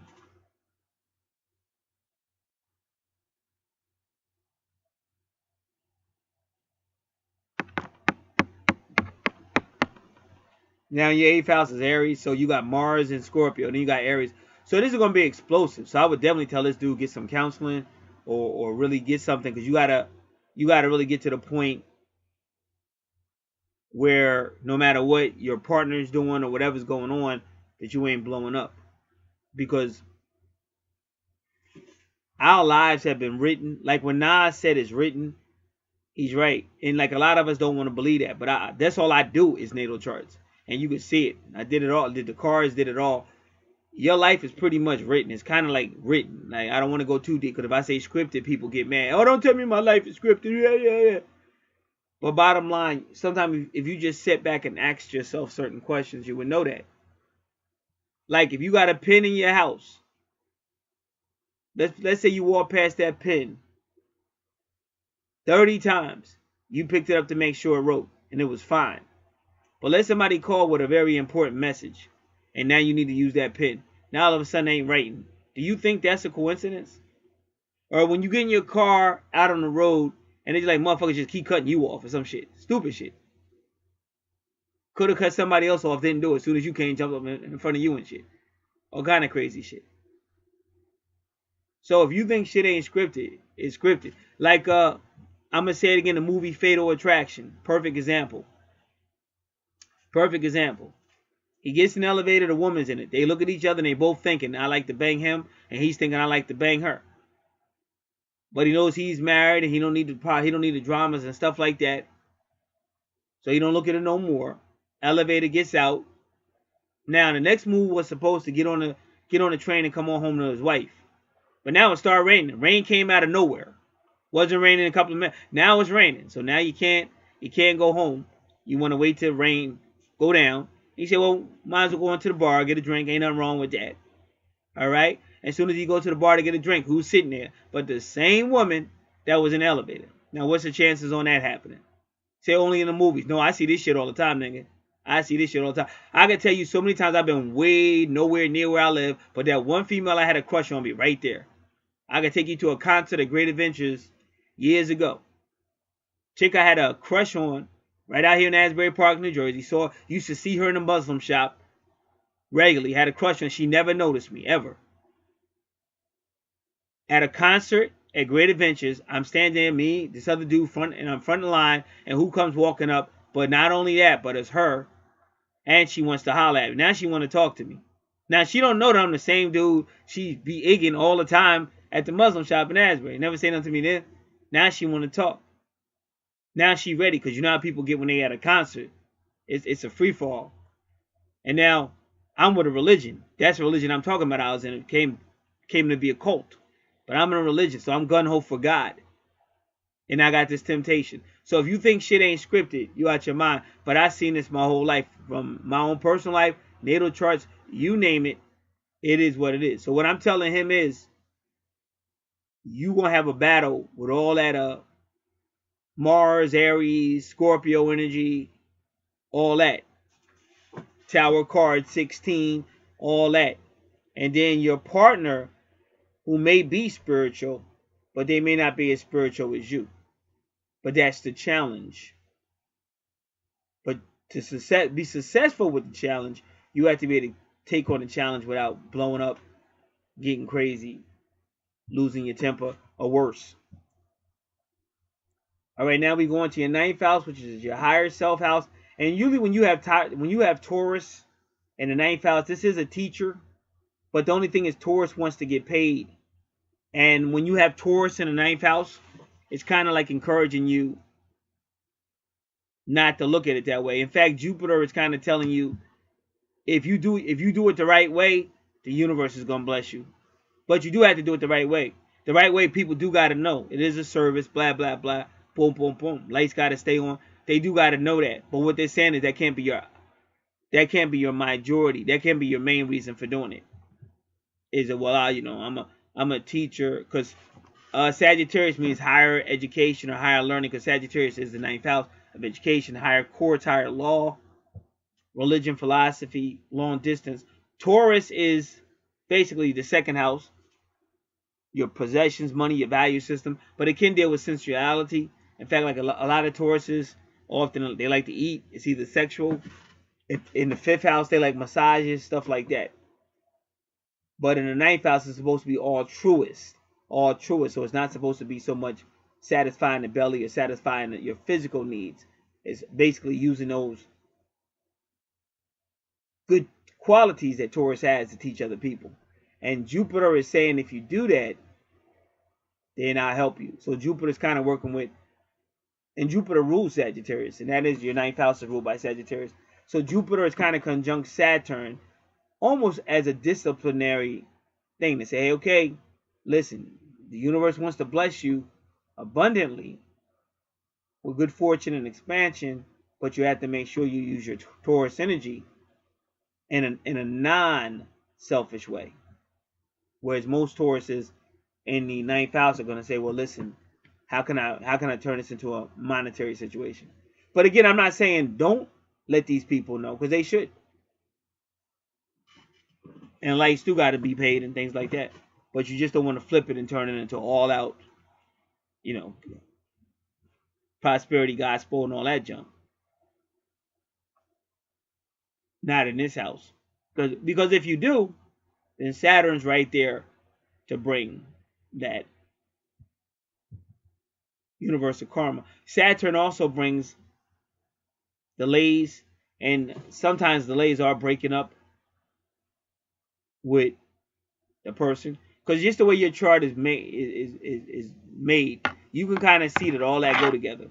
Now your 8th house is Aries, so you got Mars and Scorpio, then you got Aries. So this is going to be explosive. So I would definitely tell this dude get some counseling or really get something, because you gotta really get to the point where no matter what your partner's doing or whatever's going on, that you ain't blowing up. Because our lives have been written. Like when Nas said it's written, he's right. And like a lot of us don't want to believe that. But that's all I do is natal charts. And you can see it. I did it all. Did the cards, did it all. Your life is pretty much written. It's kind of like written. Like I don't want to go too deep, because if I say scripted, people get mad. Oh, don't tell me my life is scripted. Yeah. But bottom line, sometimes if you just sit back and ask yourself certain questions, you would know that. Like if you got a pen in your house, let's say you walk past that pen 30 times. You picked it up to make sure it wrote, and it was fine. But let somebody call with a very important message, and now you need to use that pen. Now all of a sudden it ain't writing. Do you think that's a coincidence? Or when you get in your car out on the road, and it's like motherfuckers just keep cutting you off or some shit. Stupid shit. Could have cut somebody else off, didn't do it. As soon as you came, jump up in front of you and shit. All kind of crazy shit. So if you think shit ain't scripted, it's scripted. Like, I'm going to say it again, the movie Fatal Attraction. Perfect example. Perfect example. He gets in the elevator, the woman's in it. They look at each other and they both thinking, I like to bang him. And he's thinking, I like to bang her. But he knows he's married and he don't need the dramas and stuff like that. So he don't look at it no more. Elevator gets out. Now the next move was supposed to get on the train and come on home to his wife. But now it started raining. Rain came out of nowhere. Wasn't raining in a couple of minutes. Now it's raining. So now you can't go home. You want to wait till rain go down. He said, well, might as well go into the bar, get a drink. Ain't nothing wrong with that. All right? As soon as you go to the bar to get a drink, who's sitting there? But the same woman that was in the elevator. Now, what's the chances on that happening? Say only in the movies. No, I see this shit all the time, nigga. I see this shit all the time. I can tell you so many times I've been way nowhere near where I live, but that one female I had a crush on be right there. I can take you to a concert at Great Adventures years ago. Chick I had a crush on right out here in Asbury Park, New Jersey. Used to see her in a Muslim shop regularly. Had a crush on. She never noticed me, ever. At a concert at Great Adventures, I'm standing there, me, this other dude, and I'm front of the line, and who comes walking up? But not only that, but it's her, and she wants to holler at me. Now she want to talk to me. Now she don't know that I'm the same dude she be egging all the time at the Muslim shop in Asbury. Never say nothing to me then. Now she want to talk. Now she ready, because you know how people get when they at a concert. It's a free fall. And now I'm with a religion. That's a religion I'm talking about. I was in. It came to be a cult. But I'm in a religion, so I'm gun-ho for God. And I got this temptation. So if you think shit ain't scripted, you out your mind. But I've seen this my whole life. From my own personal life, natal charts, you name it, it is what it is. So what I'm telling him is, you gonna have a battle with all that Mars, Aries, Scorpio energy, all that. Tower card 16, all that. And then your partner, who may be spiritual, but they may not be as spiritual as you. But that's the challenge. But to be successful with the challenge, you have to be able to take on the challenge without blowing up, getting crazy, losing your temper, or worse. All right, now we go into your 9th house, which is your higher self house. And usually when you have Taurus in the 9th house, this is a teacher. But the only thing is Taurus wants to get paid. And when you have Taurus in the 9th house, it's kind of like encouraging you not to look at it that way. In fact, Jupiter is kind of telling you, if you do it the right way, the universe is gonna bless you. But you do have to do it the right way. The right way, people do gotta know. It is a service, blah blah blah, boom boom boom. Lights gotta stay on. They do gotta know that. But what they're saying is that can't be your majority. That can't be your main reason for doing it. Is it, well, I'm a teacher, because Sagittarius means higher education or higher learning, because Sagittarius is the 9th house of education, higher courts, higher law, religion, philosophy, long distance. Taurus is basically the 2nd house, your possessions, money, your value system, but it can deal with sensuality. In fact, like a lot of Tauruses, often they like to eat. It's either sexual. In the 5th house, they like massages, stuff like that. But in the 9th house, it's supposed to be altruist. So it's not supposed to be so much satisfying the belly or satisfying your physical needs. It's basically using those good qualities that Taurus has to teach other people. And Jupiter is saying, if you do that, then I'll help you. So Jupiter's kind of working with, and Jupiter rules Sagittarius, and that is your 9th house is ruled by Sagittarius. So Jupiter is kind of conjunct Saturn, almost as a disciplinary thing to say, hey, okay, listen, the universe wants to bless you abundantly with good fortune and expansion, but you have to make sure you use your Taurus energy in a non-selfish way. Whereas most Tauruses in the 9th house are going to say, well, listen, how can I turn this into a monetary situation? But again, I'm not saying don't let these people know, because they should. And lights do got to be paid and things like that. But you just don't want to flip it and turn it into all out, prosperity gospel and all that junk. Not in this house. Because if you do, then Saturn's right there to bring that universal karma. Saturn also brings delays, and sometimes delays are breaking up with the person, because just the way your chart is made, you can kind of see that all that go together,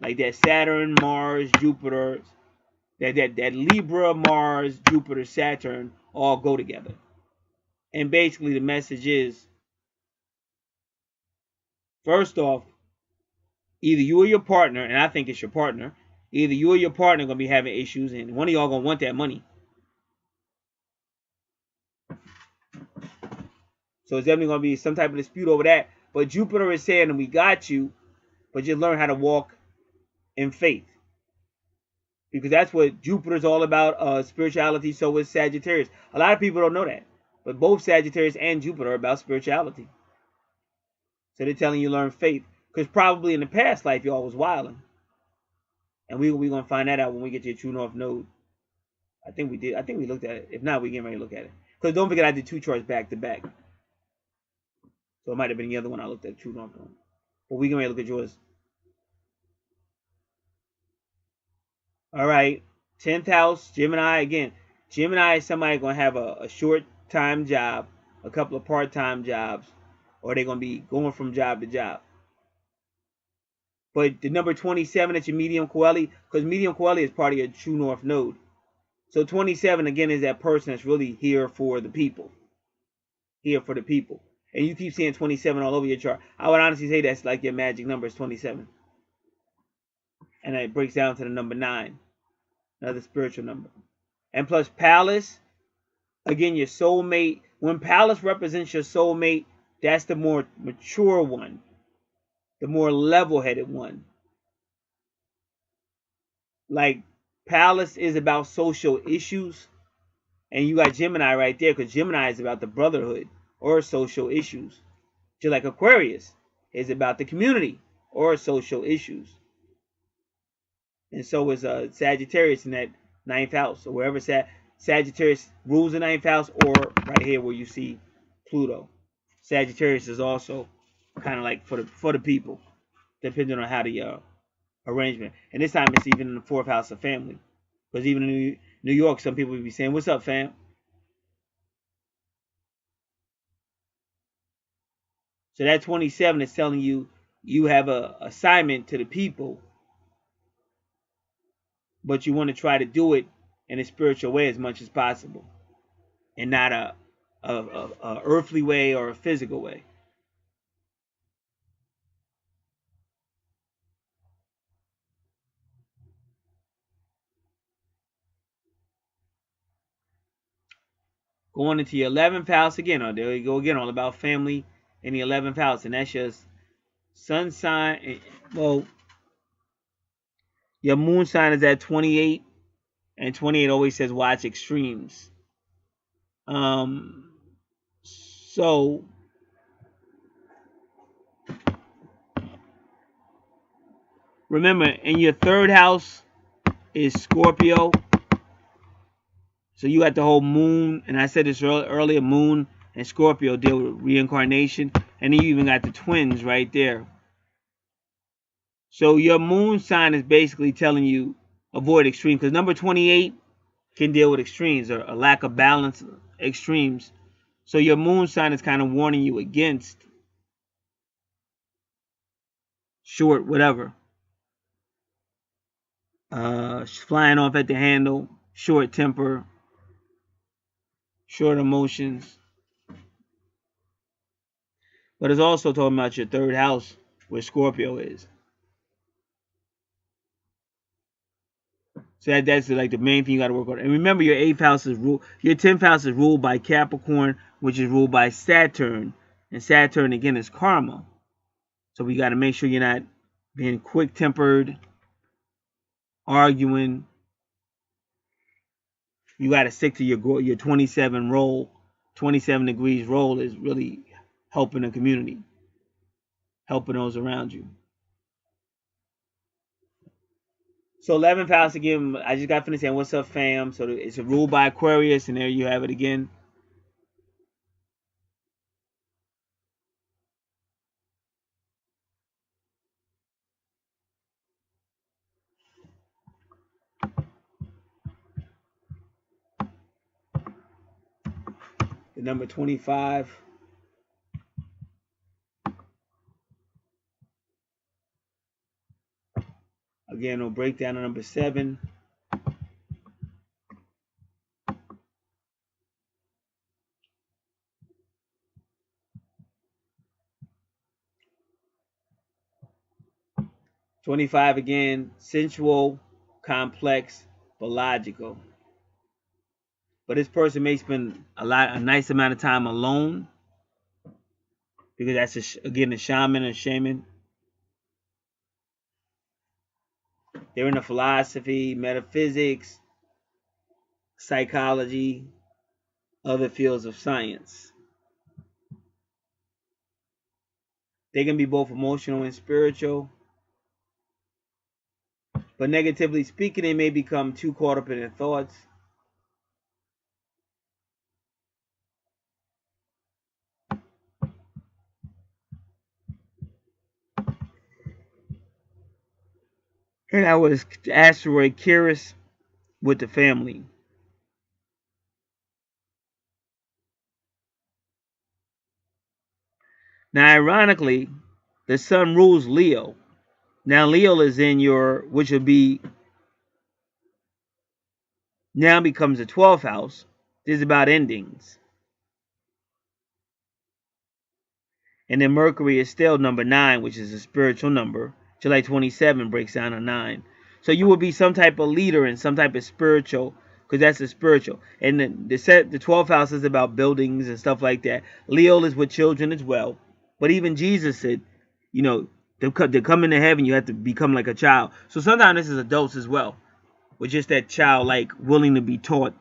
like that Saturn, Mars, Jupiter, that Libra, Mars, Jupiter, Saturn all go together. And basically the message is, first off, either you or your partner, and I think it's your partner, either you or your partner are going to be having issues, and one of y'all going to want that money. So it's definitely going to be some type of dispute over that. But Jupiter is saying, we got you, but just learn how to walk in faith. Because that's what Jupiter's all about, spirituality. So is Sagittarius. A lot of people don't know that. But both Sagittarius and Jupiter are about spirituality. So they're telling you learn faith. Because probably in the past life, y'all was wilding. And we're going to find that out when we get to your True North node. I think we did. I think we looked at it. If not, we get ready to look at it. Because don't forget, I did 2 charts back to back. So it might have been the other one I looked at, True North on. But we can look at yours. All right. 10th house, Gemini. Again, Gemini is somebody going to have a short-time job, a couple of part-time jobs, or they're going to be going from job to job. But the number 27 is your medium Coeli, because medium Coeli is part of your True North node. So 27, again, is that person that's really here for the people. Here for the people. And you keep seeing 27 all over your chart. I would honestly say that's like your magic number is 27. And it breaks down to the number 9, another spiritual number. And plus Palace, again, your soulmate. When Palace represents your soulmate, that's the more mature one, the more level-headed one. Like Palace is about social issues, and you got Gemini right there, because Gemini is about the brotherhood or social issues. Just like Aquarius is about the community or social issues. And so is Sagittarius in that 9th house, or wherever Sagittarius rules the 9th house, or right here where you see Pluto. Sagittarius is also kind of like for the people, depending on how the arrangement. And this time it's even in the 4th house of family, because even in New York, some people would be saying, "What's up, fam?" So that 27 is telling you you have a assignment to the people, but you want to try to do it in a spiritual way as much as possible, and not a earthly way or a physical way. Going into your 11th house again, oh, there you go again, all about family in the 11th house, and that's your sun sign. Well, your moon sign is at 28, and 28 always says watch extremes. So remember, in your 3rd house is Scorpio. So you got the whole moon, and I said this earlier, moon and Scorpio deal with reincarnation, and then you even got the twins right there. So your moon sign is basically telling you avoid extremes, because number 28 can deal with extremes or a lack of balance, extremes. So your moon sign is kind of warning you against short whatever, flying off at the handle, short temper, short emotions. But it's also talking about your 3rd house where Scorpio is. So that's like the main thing you got to work on. And remember, your 8th house is your 10th house is ruled by Capricorn, which is ruled by Saturn, and Saturn again is karma. So we got to make sure you're not being quick-tempered, arguing. You got to stick to your 27 role. 27 degrees role is really helping the community, helping those around you. So 11th house again, I just got finished saying, "What's up, fam?" So it's ruled by Aquarius, and there you have it again. The number 25. Again, we'll break down to number 7. '25 again, sensual, complex, but logical. But this person may spend a nice amount of time alone, because that's again a shaman. They're into philosophy, metaphysics, psychology, other fields of science. They can be both emotional and spiritual. But negatively speaking, they may become too caught up in their thoughts. And I was asteroid Kyrus with the family. Now, ironically, the sun rules Leo. Now, Leo is in your, which will be, now becomes the 12th house. This is about endings. And then Mercury is still number 9, which is a spiritual number. July 27 breaks down to 9. So you will be some type of leader and some type of spiritual, because that's the spiritual. And the 12th house is about buildings and stuff like that. Leo is with children as well. But even Jesus said, you know, to come into heaven, you have to become like a child. So sometimes this is adults as well, with just that childlike, willing to be taught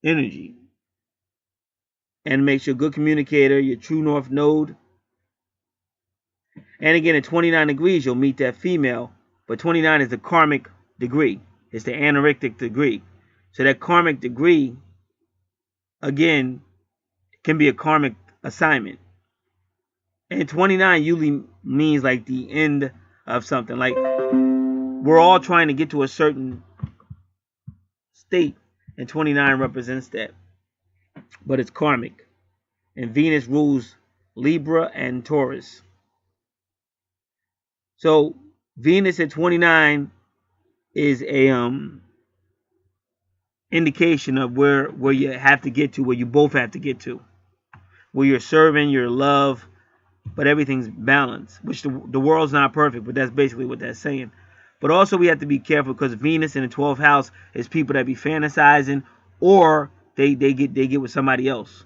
energy. And makes you a good communicator, your true north node. And again, at 29 degrees, you'll meet that female. But 29 is the karmic degree. It's the anorectic degree. So that karmic degree, again, can be a karmic assignment. And 29 usually means like the end of something. Like we're all trying to get to a certain state. And 29 represents that. But it's karmic. And Venus rules Libra and Taurus. So Venus at 29 is a indication of where you have to get to, where you both have to get to, where you're serving, your love, but everything's balanced. Which the world's not perfect, but that's basically what that's saying. But also we have to be careful because Venus in the 12th house is people that be fantasizing, or they get with somebody else,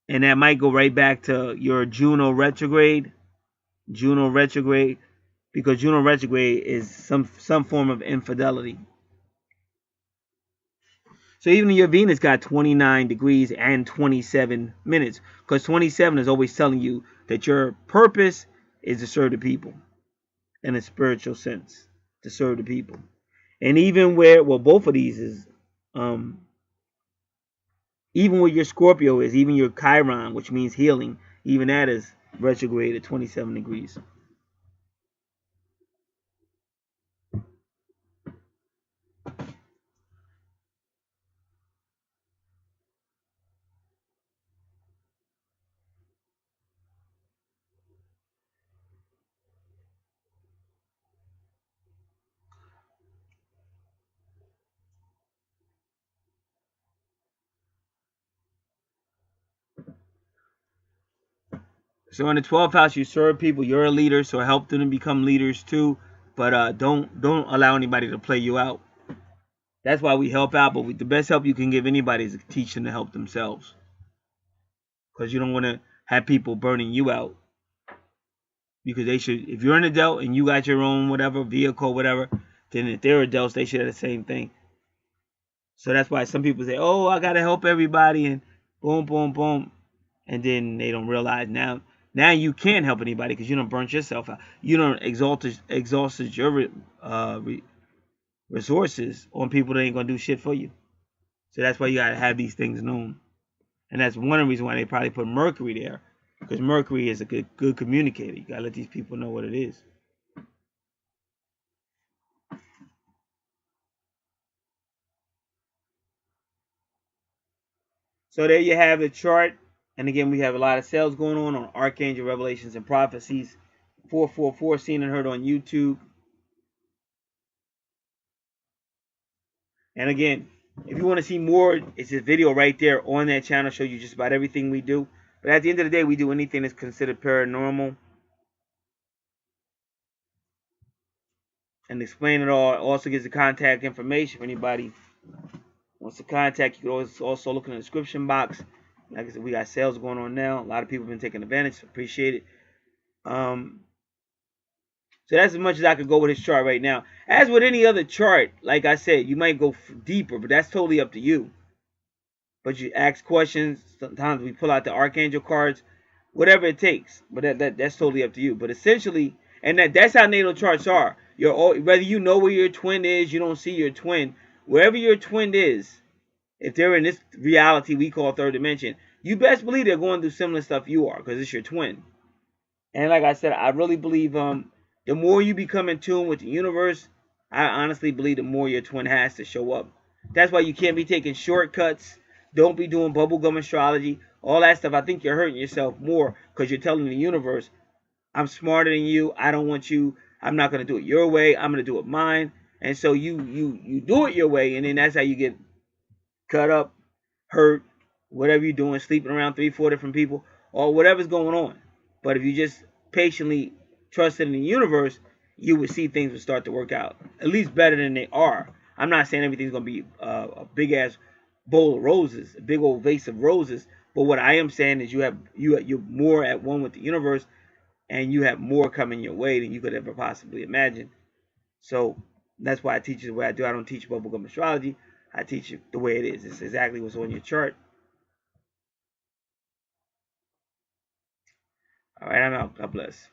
and that might go right back to your Juno retrograde. Because Juno retrograde is some form of infidelity. So even your Venus got 29 degrees and 27 minutes, because 27 is always telling you that your purpose is to serve the people in a spiritual sense, to serve the people. And even where, well, both of these is, even where your Scorpio is, even your Chiron, which means healing, even that is retrograde at 27 degrees. So in the 12th house, you serve people. You're a leader, so help them to become leaders too. But don't allow anybody to play you out. That's why we help out. But the best help you can give anybody is to teach them to help themselves. Because you don't want to have people burning you out. Because they should, if you're an adult and you got your own whatever vehicle, whatever, then if they're adults, they should have the same thing. So that's why some people say, "Oh, I gotta help everybody," and boom, boom, boom, and then they don't realize now you can't help anybody because you don't burnt yourself out. You don't exhausted your resources on people that ain't gonna do shit for you. So that's why you gotta have these things known, and that's one of the reasons why they probably put Mercury there, because Mercury is a good communicator. You gotta let these people know what it is. So there you have the chart. And again, we have a lot of sales going on Archangel Revelations and Prophecies. 444, seen and heard on YouTube. And again, if you want to see more, it's this video right there on that channel. Shows you just about everything we do. But at the end of the day, we do anything that's considered paranormal. And explain it all. It also gives the contact information for anybody wants to contact. You can always also look in the description box. Like I said, we got sales going on now. A lot of people have been taking advantage. Appreciate it. So that's as much as I could go with his chart right now. As with any other chart, like I said, you might go deeper, but that's totally up to you. But you ask questions. Sometimes we pull out the Archangel cards, whatever it takes. But that's totally up to you. But essentially, and that's how natal charts are. Whether you know where your twin is, you don't see your twin. Wherever your twin is, if they're in this reality we call third dimension, you best believe they're going through similar stuff you are, because it's your twin. And like I said, I really believe the more you become in tune with the universe, I honestly believe the more your twin has to show up. That's why you can't be taking shortcuts. Don't be doing bubblegum astrology. All that stuff. I think you're hurting yourself more because you're telling the universe, I'm smarter than you. I don't want you. I'm not going to do it your way. I'm going to do it mine. And so you do it your way, and then that's how you get cut up, hurt, whatever you're doing, sleeping around 3-4 different people. or whatever's going on. But if you just patiently trusted in the universe, you would see things would start to work out, at least better than they are. I'm not saying everything's going to be a big ass bowl of roses, a big old vase of roses. But what I am saying is you're more at one with the universe, and you have more coming your way than you could ever possibly imagine. So that's why I teach you the way I do. I don't teach bubblegum astrology. I teach you the way it is. It's exactly what's on your chart. All right, I'm out. God bless.